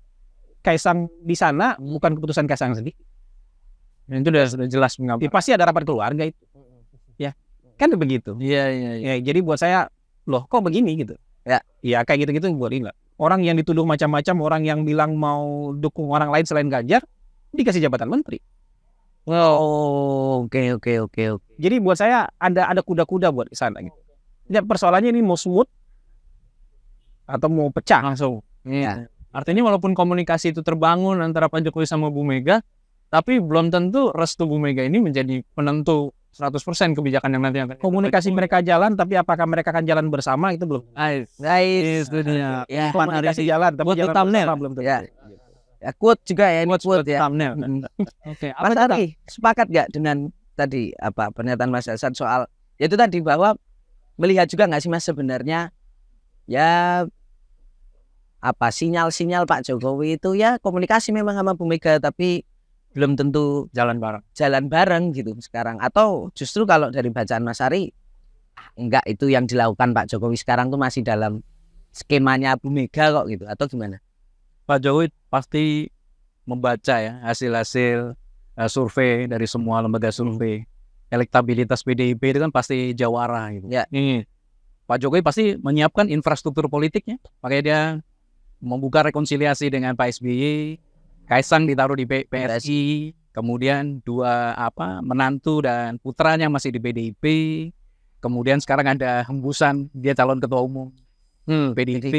Kaisang di sana bukan keputusan Kaisang sendiri. Itu sudah jelas mengapa. Pasti ada rapat keluarga itu. Ya, kan begitu. Iya. Jadi buat saya, loh kok begini gitu. Ya kayak gitu-gitu buat ini lah. Orang yang dituduh macam-macam, orang yang bilang mau dukung orang lain selain Ganjar, dikasih jabatan menteri. Oke. Jadi buat saya ada kuda-kuda buat di sana gitu. Ya, persoalannya ini mau smooth atau mau pecah langsung. Iya. Artinya walaupun komunikasi itu terbangun antara Pak Jokowi sama Bu Mega, tapi belum tentu restu Bu Mega ini menjadi penentu 100% kebijakan yang nanti akan komunikasi mereka jalan, tapi apakah mereka akan jalan bersama itu belum. Itu dia. Ya, Komunikasi jalan, tapi buat jalan thumbnail bersama belum tentu. Ya, quote juga ya, ini quote ya. Thumbnail. Oke. Mas Ari, sepakat nggak dengan tadi pernyataan Mas Hasan soal yaitu tadi bahwa melihat juga nggak sih Mas sebenarnya ya sinyal-sinyal Pak Jokowi itu ya komunikasi memang sama Bu Mega, tapi belum tentu jalan bareng gitu sekarang. Atau justru kalau dari bacaan Mas Ari, enggak, itu yang dilakukan Pak Jokowi sekarang tuh masih dalam skemanya Bu Mega kok gitu, atau gimana? Pak Jokowi pasti membaca ya hasil-hasil survei dari semua lembaga survei. Elektabilitas PDIP itu kan pasti jawara gitu. Ya. Pak Jokowi pasti menyiapkan infrastruktur politiknya, makanya dia membuka rekonsiliasi dengan Pak SBY, Kaisang ditaruh di PSI, kemudian 2 menantu dan putranya masih di PDIP, kemudian sekarang ada hembusan dia calon ketua umum PDIP.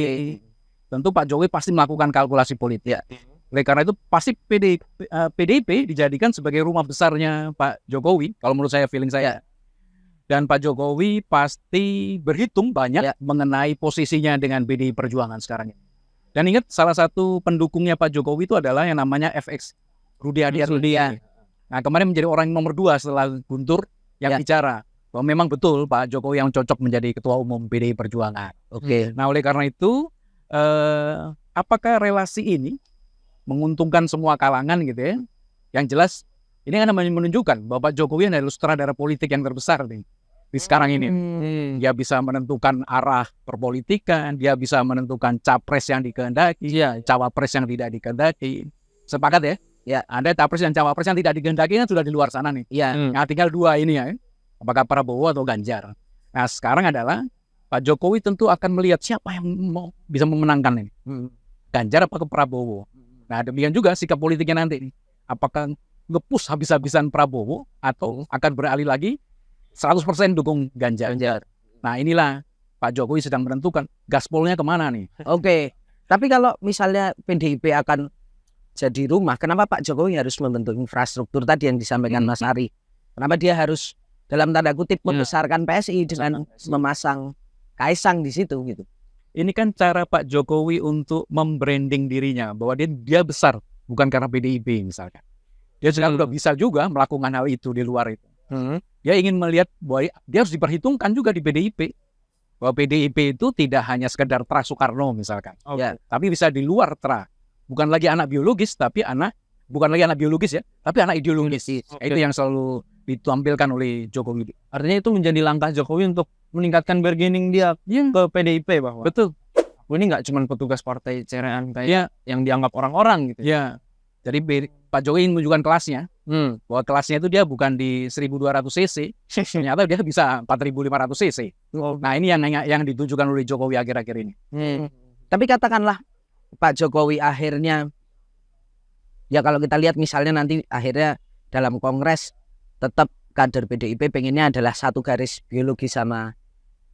Tentu Pak Jokowi pasti melakukan kalkulasi politik. Oleh karena itu pasti PDIP dijadikan sebagai rumah besarnya Pak Jokowi, kalau menurut saya, feeling saya. Dan Pak Jokowi pasti berhitung banyak mengenai posisinya dengan PDI Perjuangan sekarang ini. Dan ingat, salah satu pendukungnya Pak Jokowi itu adalah yang namanya FX, Rudy Adiatma. Nah, kemarin menjadi orang nomor 2 setelah Guntur yang bicara bahwa memang betul Pak Jokowi yang cocok menjadi ketua umum PDI Perjuangan. Nah, oleh karena itu apakah relasi ini menguntungkan semua kalangan gitu ya? Yang jelas ini kan menunjukkan bahwa Pak Jokowi adalah sutradara politik yang terbesar nih di sekarang ini. Dia bisa menentukan arah perpolitikan, dia bisa menentukan capres yang dikehendaki, cawapres yang tidak dikehendaki. Sepakat ya? Ya, ada capres dan cawapres yang tidak dikehendaki kan sudah di luar sana nih. Nah, tinggal 2 ini ya. Apakah Prabowo atau Ganjar. Nah, sekarang adalah Pak Jokowi tentu akan melihat siapa yang bisa memenangkan ini. Ganjar apa ke Prabowo. Nah, demikian juga sikap politiknya nanti. Apakah nge-push habis-habisan Prabowo atau akan beralih lagi 100% dukung Ganjar. Nah, inilah Pak Jokowi sedang menentukan gaspolnya kemana nih. Tapi kalau misalnya PDIP akan jadi rumah, kenapa Pak Jokowi harus membentuk infrastruktur tadi yang disampaikan Mas Ari? Kenapa dia harus dalam tanda kutip membesarkan PSI dengan memasang Kaisang di situ gitu. Ini kan cara Pak Jokowi untuk membranding dirinya bahwa dia besar, bukan karena PDIP misalkan. Dia sekarang udah bisa juga melakukan hal itu di luar itu. Dia ingin melihat bahwa dia harus diperhitungkan juga di PDIP. Bahwa PDIP itu tidak hanya sekedar Tra Soekarno misalkan. Ya. Tapi bisa di luar Tra. Bukan lagi anak biologis, tapi bukan lagi anak biologis ya, tapi anak ideologis. Itu yang selalu ditampilkan oleh Jokowi. Artinya itu menjadi langkah Jokowi untuk meningkatkan bargaining dia ke PDIP bahwa Betul. aku ini nggak cuma petugas partai cerean kayak yang dianggap orang-orang gitu. Ya. Jadi Pak Jokowi ingin menunjukkan kelasnya. Bahwa kelasnya itu dia bukan di 1200 cc, ternyata dia bisa 4500 cc. Nah, ini yang ditunjukkan oleh Jokowi akhir-akhir ini. Tapi katakanlah Pak Jokowi akhirnya, ya kalau kita lihat misalnya nanti akhirnya dalam kongres tetap kader PDIP pengennya adalah satu garis biologi sama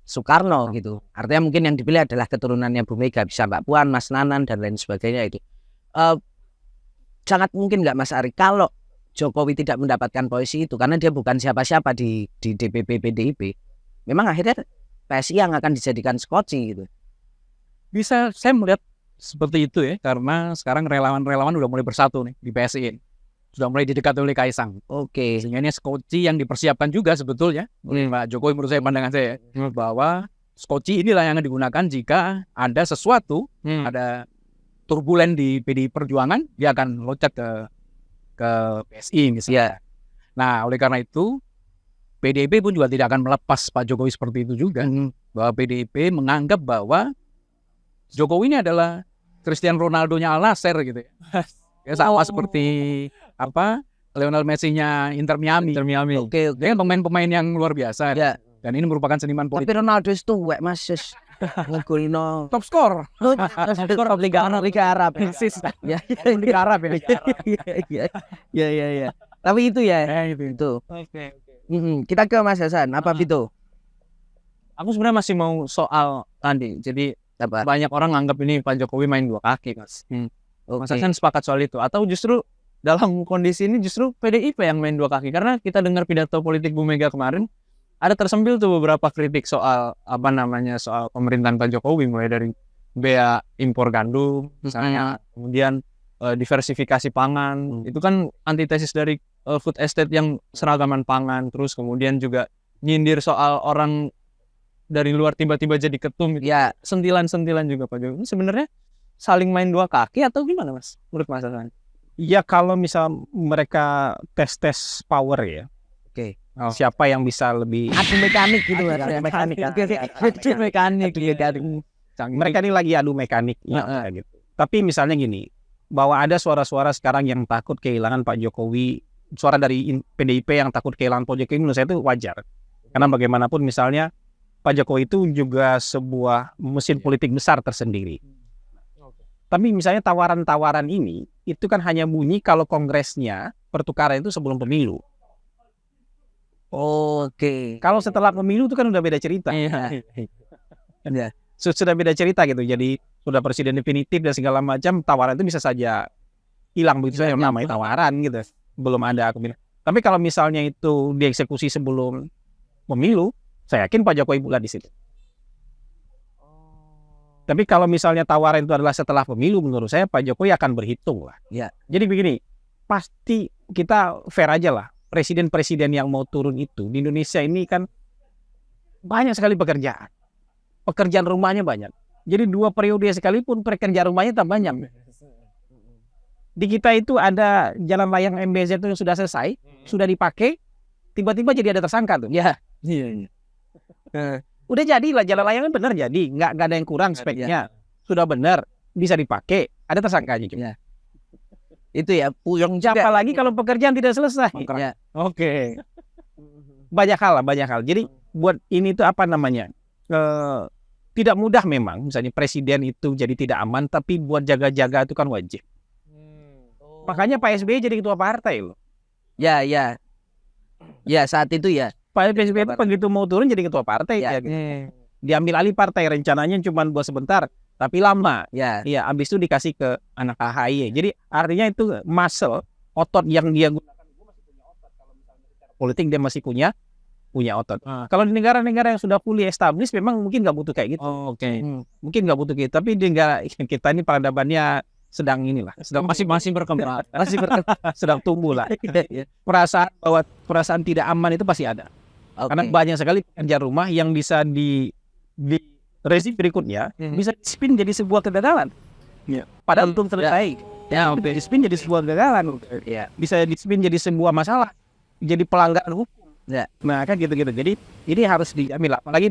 Soekarno gitu. Artinya mungkin yang dipilih adalah keturunannya Bu Mega, bisa Mbak Puan, Mas Nanan dan lain sebagainya itu. Sangat mungkin nggak Mas Ari kalau Jokowi tidak mendapatkan posisi itu karena dia bukan siapa-siapa di DPP PDIP. Memang akhirnya PSI yang akan dijadikan skoci gitu. Bisa saya melihat seperti itu ya, karena sekarang relawan-relawan udah mulai bersatu nih di PSI. Sudah mulai didekati oleh Kaisang. Oke. Sehingga ini skoci yang dipersiapkan juga sebetulnya oleh Pak Jokowi menurut saya, pandangan saya bahwa skoci inilah yang akan digunakan jika ada sesuatu, ada turbulen di PDI Perjuangan, dia akan loncat ke PSI misalnya. Nah, oleh karena itu PDIP pun juga tidak akan melepas Pak Jokowi seperti itu juga. Bahwa PDIP menganggap bahwa Jokowi ini adalah Cristiano Ronaldo-nya Al Nassr gitu ya. Ya sama seperti Lionel Messi-nya Inter Miami. Oke. Dia kan pemain-pemain yang luar biasa. Ya. Dan ini merupakan seniman Tapi politik. Ronaldo itu tuwek Mas. Ngegolino Top skor. skor Liga Arab. Ya, Liga Arab ya. Ya. Tapi itu ya. Itu. Oke. Kita ke Mas Hasan. Apa Vito? Aku sebenarnya masih mau soal tadi. Jadi Apa? banyak orang anggap ini Pak Jokowi main dua kaki, Mas. Mas Oke. Hasan sepakat soal itu atau justru dalam kondisi ini justru PDIP yang main dua kaki karena kita dengar pidato politik Bu Mega kemarin ada tersembil tuh beberapa kritik soal soal pemerintahan Pak Jokowi, mulai dari bea impor gandum misalnya, kemudian diversifikasi pangan, itu kan antitesis dari food estate yang seragaman pangan, terus kemudian juga nyindir soal orang dari luar tiba-tiba jadi ketum, Ya, sentilan-sentilan juga Pak Jokowi. Ini sebenarnya saling main dua kaki atau gimana Mas? Menurut Mas Hasan? Ya kalau misal mereka tes power ya, oke. siapa yang bisa lebih, Adu mekanik gitu Mas. Mekanik. mereka ini lagi adu mekanik ya, gitu. Tapi misalnya gini, bahwa ada suara-suara sekarang yang takut kehilangan Pak Jokowi, suara dari PDIP yang takut kehilangan Pak Jokowi, menurut saya itu wajar. Karena bagaimanapun misalnya Pak Jokowi itu juga sebuah mesin politik besar tersendiri. Tapi misalnya tawaran-tawaran ini itu kan hanya bunyi kalau kongresnya pertukaran itu sebelum pemilu. Oke. Kalau setelah pemilu itu kan udah beda cerita. Iya. Sudah beda cerita gitu. Jadi sudah presiden definitif dan segala macam, tawaran itu bisa saja hilang begitu saja, namanya tawaran gitu. Belum ada pemilu. Tapi kalau misalnya itu dieksekusi sebelum pemilu, saya yakin Pak Jokowi bulat di situ. Tapi kalau misalnya tawaran itu adalah setelah pemilu, menurut saya Pak Jokowi akan berhitung lah. Ya. Jadi begini, pasti kita fair aja lah. Presiden-presiden yang mau turun itu di Indonesia ini kan banyak sekali pekerjaan. Pekerjaan rumahnya banyak. Jadi 2 periode sekalipun pekerjaan rumahnya tak banyak. Di kita itu ada jalan layang MBZ itu yang sudah selesai, sudah dipakai, tiba-tiba jadi ada tersangka tuh. Ya. Iya. Udah jadilah jalan layang benar jadi, nggak ada yang kurang speknya, sudah benar, bisa dipakai, ada tersangkanya juga. Ya. Itu ya puyeng Siapa lagi kalau pekerjaan tidak selesai? Ya. Oke. Banyak hal. Jadi buat ini tuh tidak mudah memang. Misalnya presiden itu jadi tidak aman, tapi buat jaga-jaga itu kan wajib. Makanya Pak SBY jadi ketua partai loh. Ya. Ya, saat itu ya. Pak SBY itu begitu mau turun jadi ketua partai. Ya. Gitu. Diambil alih partai, rencananya cuma buat sebentar, tapi lama. Ya. Iya, abis itu dikasih ke anak AHY. Jadi artinya itu muscle, otot yang dia gunakan. Politik dia masih punya, punya otot. Ah. Kalau di negara-negara yang sudah fully established memang mungkin nggak butuh kayak gitu. Oh, oke. Mungkin nggak butuh gitu. Tapi di negara kita ini peradabannya sedang inilah, sedang Masih berkembang. sedang tumbuh lah. Perasaan tidak aman itu pasti ada. Karena banyak sekali pekerjaan rumah yang bisa di rezim berikutnya bisa spin jadi sebuah kegagalan. Iya. Padahal belum selesai. Ya, oke. Di spin jadi sebuah kegagalan. Ya. Bisa di spin jadi sebuah masalah. Jadi pelanggaran hukum. Ya. Nah kan gitu-gitu. Jadi ini harus diambil. Apalagi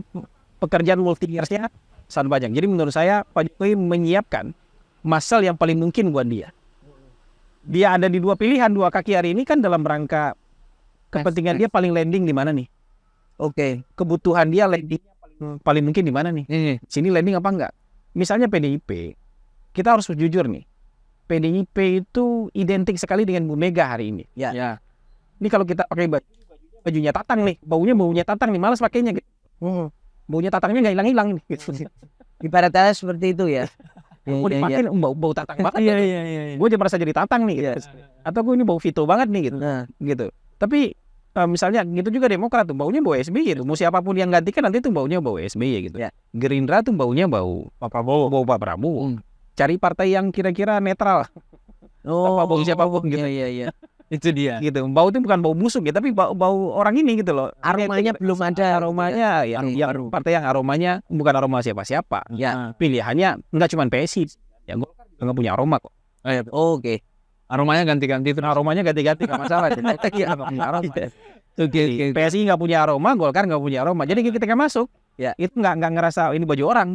pekerjaan multi years-nya sangat banyak. Jadi menurut saya Pak Jokowi menyiapkan masal yang paling mungkin buat dia. Dia ada di dua pilihan, dua kaki hari ini kan dalam rangka kepentingan dia paling landing di mana nih? Oke. Kebutuhan dia landing paling mungkin di mana nih? Sini landing apa enggak? Misalnya PDIP, kita harus jujur nih. PDIP itu identik sekali dengan Bu Mega hari ini. Ya. Ini kalau kita pakai bajunya Tatang nih, baunya Tatang nih, malas pakainya gitu. Baunya Tatangnya nggak hilang-hilang nih. Gitu. Ibaratnya seperti itu ya. Mau dipakai bau Tatang banget. Iya. Gue merasa jadi Tatang nih. Gitu. Atau gue ini bau Vito banget nih gitu. Nah. Gitu. Tapi misalnya gitu juga Demokrat tuh baunya bau SBY gitu. Mau siapapun yang gantikan nanti tuh baunya bau SBY gitu. Ya. Gerindra tuh baunya bau Pak Prabowo. Cari partai yang kira-kira netral. Tanpa bau siapapun gitu. Iya. Itu dia. Gitu. Bau itu bukan bau busuk ya, tapi bau orang ini gitu loh. Aromanya belum ada. Aromanya yang partai yang aromanya bukan aroma siapa-siapa. Ya. Pilihannya enggak cuma PSI. Ya gue enggak punya aroma kok. Oke. Aromanya ganti-ganti terus. Aromanya ganti-ganti enggak masalah. Iya, enggak punya aroma. PSI enggak punya aroma, Golkar enggak punya aroma. Jadi ketika masuk, ya itu enggak ngerasa ini baju orang.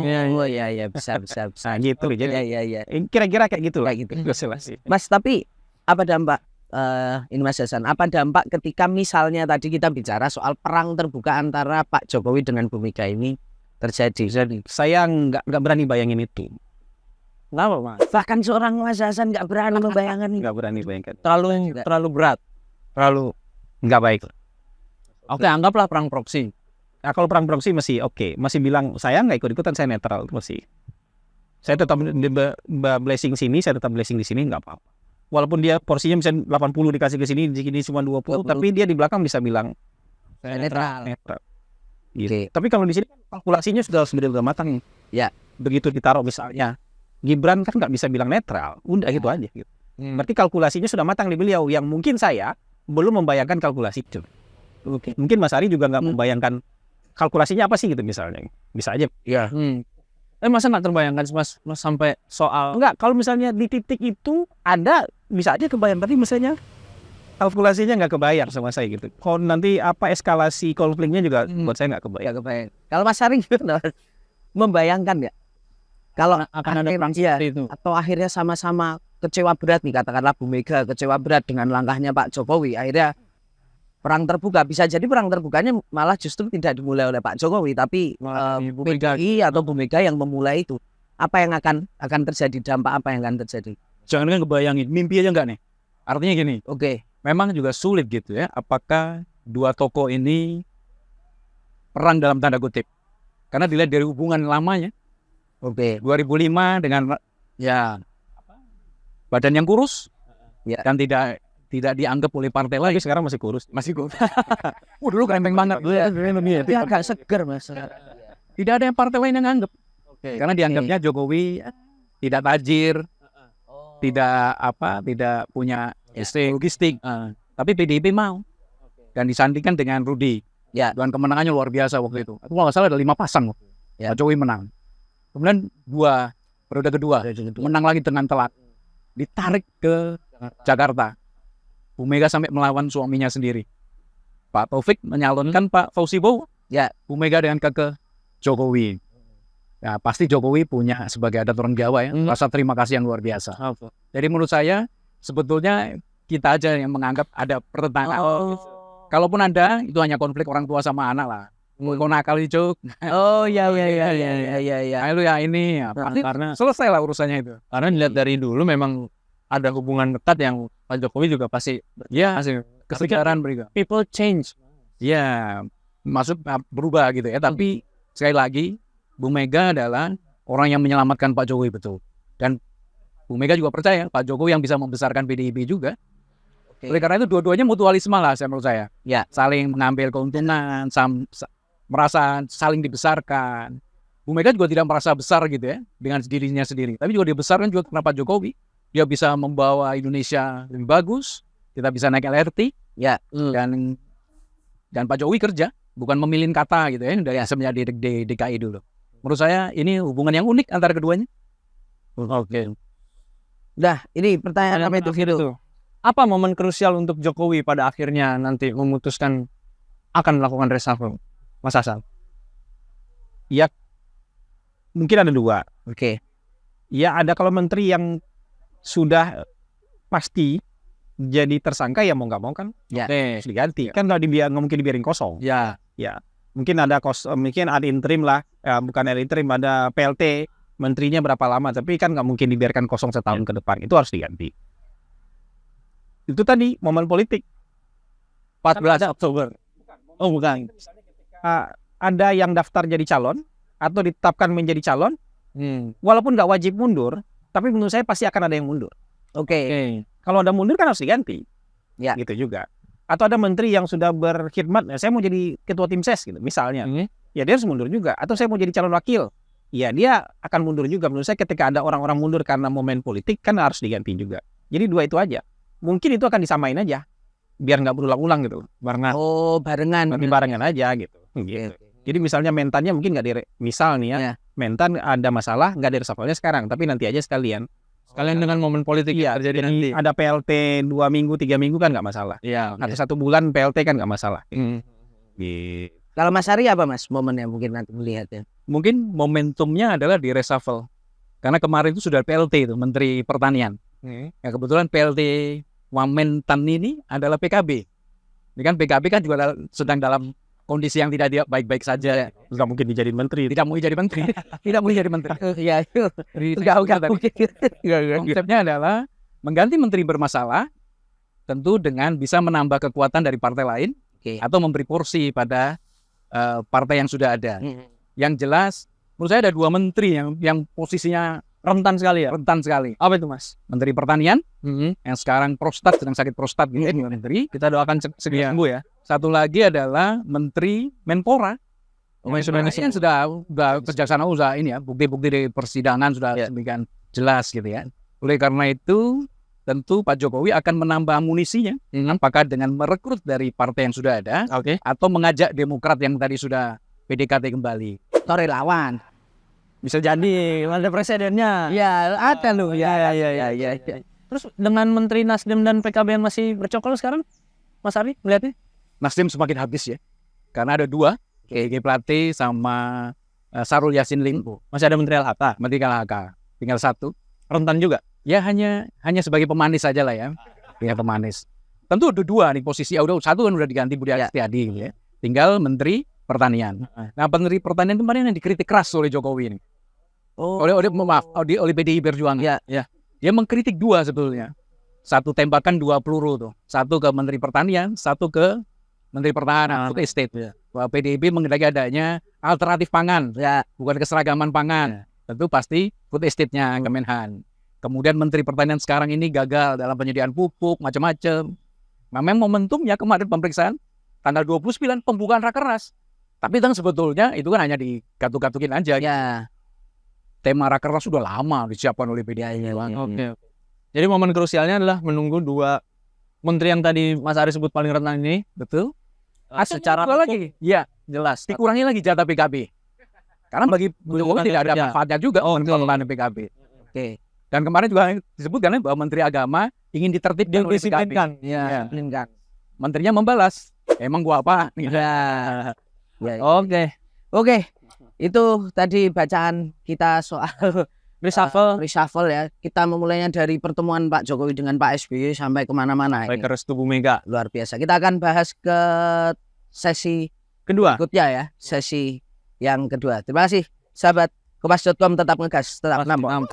Iya, bisa. Nah, gitu. Jadi Iya. kira-kira kayak gitu lah. Kayak gitu. Selesai. Mas, tapi apa dampak ini Mas Hasan? Apa dampak ketika misalnya tadi kita bicara soal perang terbuka antara Pak Jokowi dengan Bu Mega ini terjadi? Saya nggak berani bayangin itu. Kenapa, Mas? Bahkan seorang Mas Hasan nggak berani membayangkan itu. Nggak berani bayangkan. Terlalu berat. Terlalu nggak baik. Oke, anggaplah perang proksi. Nah, kalau perang proksi masih oke. Masih bilang saya nggak ikut-ikutan, saya netral masih. Saya tetap blessing sini, saya tetap blessing di sini, nggak apa-apa. Walaupun dia porsinya misalnya 80 dikasih ke sini, di sini cuma 20, tapi dia di belakang bisa bilang Saya netral. Gitu. Oke. Tapi kalau di sini kalkulasinya sudah matang. Ya. Begitu ditaruh misalnya Gibran kan nggak bisa bilang netral, udah gitu aja. Gitu. Berarti kalkulasinya sudah matang di beliau. Yang mungkin saya belum membayangkan kalkulasi itu. Oke. Mungkin Mas Ari juga nggak membayangkan kalkulasinya apa sih gitu misalnya. Bisa aja. Ya. Masa nggak terbayangkan Mas sampai soal Enggak, kalau misalnya di titik itu ada bisa aja kebayang, tapi misalnya kalkulasinya nggak kebayar sama saya gitu. Kalau nanti apa eskalasi konfliknya juga buat saya nggak kebayang. Ya kebayang. Kalau Mas Ari gimana? Membayangkan nggak? Kalau akan ada perang seperti itu. Atau akhirnya sama-sama kecewa berat nih, katakanlah Bu Mega kecewa berat dengan langkahnya Pak Jokowi, akhirnya perang terbuka. Bisa jadi perang terbukanya malah justru tidak dimulai oleh Pak Jokowi, tapi Bu Mega PDI atau Bu Mega yang memulai itu. Apa yang akan terjadi, dampak apa yang akan terjadi? Jangan kan kebayangin, mimpi aja enggak nih. Artinya gini, Oke. memang juga sulit gitu ya. Apakah dua tokoh ini perang dalam tanda kutip? Karena dilihat dari hubungan lamanya. Oke. 2005 dengan ya badan yang kurus, Ya. dan tidak dianggap oleh partai lain. Sekarang masih kurus. Dulu krempeng banget. Tapi agak seger Mas. Tidak ada yang partai lain yang anggap. Karena dianggapnya Jokowi tidak tajir, tidak punya logistik. Tapi PDIP mau. Dan disandingkan dengan Rudi. Ya. Dan kemenangannya luar biasa waktu itu. Aku kalau nggak salah ada 5 pasang. Ya. Pak Jokowi menang. Kemudian periode kedua menang lagi dengan telak. Ditarik ke Jakarta. Bu Mega sampai melawan suaminya sendiri. Pak Taufik menyalonkan Pak Fauzi Bowo. Ya. Bu Mega dengan ke Jokowi. Ya, pasti Jokowi punya sebagai adat orang Jawa ya, rasa terima kasih yang luar biasa. Jadi menurut saya sebetulnya kita aja yang menganggap ada pertentangan. Kalaupun ada, itu hanya konflik orang tua sama anak lah. Kau nakal itu. Iya. Ayo lu ya ini. Pasti karena selesai lah urusannya itu. karena dilihat dari dulu memang ada hubungan dekat yang Pak Jokowi juga pasti masih Kesegaran berikut. people change. Ya, berubah gitu ya. Tapi sekali lagi, Bu Mega adalah orang yang menyelamatkan Pak Jokowi betul. Dan Bu Mega juga percaya Pak Jokowi yang bisa membesarkan PDIP juga. Oleh karena itu dua-duanya mutualisme lah menurut saya. Ya. Saling mengambil keuntungan, merasa saling dibesarkan. Bu Mega juga tidak merasa besar gitu ya dengan dirinya sendiri, tapi juga dibesarkan juga karena Pak Jokowi. Dia bisa membawa Indonesia lebih bagus, kita bisa naik LRT, Ya. dan Pak Jokowi kerja, bukan memilih kata gitu ya dari semenjak di DKI dulu. Menurut saya ini hubungan yang unik antara keduanya. Oke. Nah, ini pertanyaan apa itu? Apa momen krusial untuk Jokowi pada akhirnya nanti memutuskan akan melakukan reshuffle, Mas Hasan? Ya, mungkin ada dua. Oke. Ya, ada kalau menteri yang sudah pasti jadi tersangka ya mau nggak mau kan Ya. harus diganti. Kan nggak mungkin dibiarin kosong. Ya. Mungkin ada interim lah, bukan ada interim, ada PLT menterinya berapa lama, tapi kan nggak mungkin dibiarkan kosong setahun ke depan. Itu harus diganti. Itu tadi momen politik. 14 Oktober. Oh bukan. Ada yang daftar jadi calon atau ditetapkan menjadi calon, walaupun nggak wajib mundur, tapi menurut saya pasti akan ada yang mundur. Oke. Kalau ada mundur kan harus diganti. Ya. Gitu juga. Atau ada menteri yang sudah berkhidmat, saya mau jadi ketua tim ses gitu misalnya. Ya dia harus mundur juga. Atau saya mau jadi calon wakil. Ya dia akan mundur juga. Menurut saya ketika ada orang-orang mundur karena momen politik kan harus diganti juga. Jadi dua itu aja. Mungkin itu akan disamain aja. Biar nggak berulang-ulang gitu. Barengan. Barengan aja gitu. Oke. Jadi misalnya mentannya mungkin nggak misal nih ya. Mentan ada masalah nggak ada reshuffle-nya sekarang, tapi nanti aja sekalian Dengan momen politik yang terjadi jadi nanti. ada PLT 2 minggu 3 minggu kan nggak masalah. Iya. Atau 1 bulan PLT kan nggak masalah. Gitu. Kalau Mas Ari apa Mas momennya mungkin nanti melihatnya? Mungkin momentumnya adalah di reshuffle. Karena kemarin itu sudah PLT itu Menteri Pertanian. Ya kebetulan PLT Wamentan ini adalah PKB. Ini kan PKB kan juga sedang dalam kondisi yang tidak baik-baik saja. Nggak mungkin dijadiin menteri. Tidak mau jadi menteri. Tidak mau jadi menteri. Iya, itu. Enggak mungkin. Konsepnya adalah mengganti menteri bermasalah tentu dengan bisa menambah kekuatan dari partai lain atau memberi porsi pada partai yang sudah ada. Yang jelas menurut saya ada 2 menteri yang posisinya Rentan sekali ya. rentan sekali. Apa itu Mas? Menteri Pertanian yang sekarang sedang sakit prostat gitu menteri. Kita doakan segera sembuh ya. Satu lagi adalah Menteri Menpora. Yang sudah kejaksaan usaha ini ya, bukti-bukti dari persidangan sudah demikian jelas gitu ya. Oleh karena itu tentu Pak Jokowi akan menambah amunisinya, apakah dengan merekrut dari partai yang sudah ada, atau mengajak Demokrat yang tadi sudah PDKT kembali. Atau relawan. Bisa jadi ada presidennya. Ya, ada loh. Ya. Terus dengan Menteri Nasdem dan PKB yang masih bercokol sekarang, Mas Ari melihatnya? Nasdem semakin habis ya, karena ada 2, G Plate sama Sarul Yassin Limpo. Masih ada Menteri LHK. Menteri LHK, tinggal 1. Rentan juga. Ya hanya sebagai pemanis saja lah ya, pemanis. Tentu ada 2 nih posisi. Udah 1 kan udah diganti Budi Setiadi gitu ya. Tinggal Menteri Pertanian. Nah, Menteri Pertanian kemarin yang dikritik keras oleh Jokowi ini. Oleh PDI Perjuangan. Ya. Dia mengkritik 2 sebetulnya. 1 tembakan 2 peluru tuh. 1 ke Menteri Pertanian, 1 ke Menteri Pertahanan, food estate. Bahwa PDIP menghendaki adanya alternatif pangan, bukan keseragaman pangan. Tentu pasti food estate-nya Kemenhan. Kemudian Menteri Pertanian sekarang ini gagal dalam penyediaan pupuk, macam-macam. Memang momentumnya kemarin pemeriksaan tanggal 29 pembukaan rakernas. Tapi kan sebetulnya itu kan hanya digatuk-gatukin aja. Ya. Tema rakernas sudah lama disiapkan oleh PDI. Oke. Jadi momen krusialnya adalah menunggu 2 menteri yang tadi Mas Ari sebut paling rentan ini. Betul. Secara hukum lagi. Ya, jelas. dikurangi lagi jatah PKB. Karena bagi Jokowi tidak ada manfaatnya juga pengelolaan PKB. Oke. Dan kemarin juga disebutkan bahwa Menteri Agama ingin ditertibkan oleh PKB. Ya. Menterinya membalas. Emang gua apa? Ya. Oke. Itu tadi bacaan kita soal reshuffle ya. Kita memulainya dari pertemuan Pak Jokowi dengan Pak SBY sampai kemana-mana. Baik ke restu Bu Mega. Luar biasa. Kita akan bahas ke sesi Kedua. berikutnya ya. Sesi yang kedua. Terima kasih sahabat Kompas.com, tetap ngegas, tetap nampok.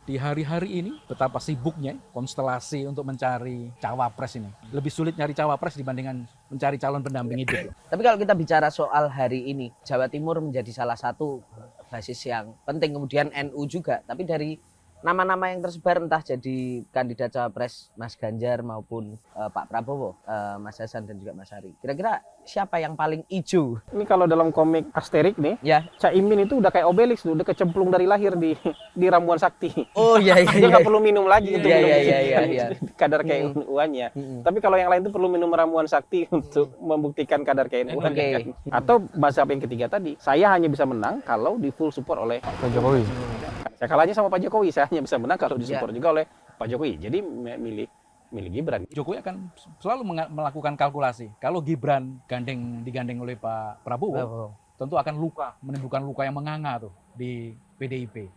Di hari-hari ini betapa sibuknya konstelasi untuk mencari cawapres ini. Lebih sulit nyari cawapres dibandingkan mencari calon pendamping hidup. Tapi kalau kita bicara soal hari ini, Jawa Timur menjadi salah satu basis yang penting, kemudian NU juga. Tapi dari nama-nama yang tersebar entah jadi kandidat cawapres Mas Ganjar maupun Pak Prabowo, Mas Hasan dan juga Mas Ari. Kira-kira siapa yang paling ijo? Ini kalau dalam komik Asterix nih, Ya. Caimin itu udah kayak Obelix, udah kecemplung dari lahir di ramuan sakti. Oh iya Dia nggak perlu minum lagi untuk Iya, minum iya, iya. kadar KNU-nya. Tapi kalau yang lain itu perlu minum ramuan sakti untuk membuktikan kadar KNU-nya. Oke. Kan? Atau bahasa yang ketiga tadi, saya hanya bisa menang kalau di full support oleh Pak Jokowi. Saya kalah aja sama Pak Jokowi, saya hanya bisa menang kalau disupport juga oleh Pak Jokowi. Jadi milih Gibran. Jokowi akan selalu melakukan kalkulasi. Kalau Gibran digandeng oleh Pak Prabowo, tentu akan menimbulkan luka yang menganga tuh di PDIP.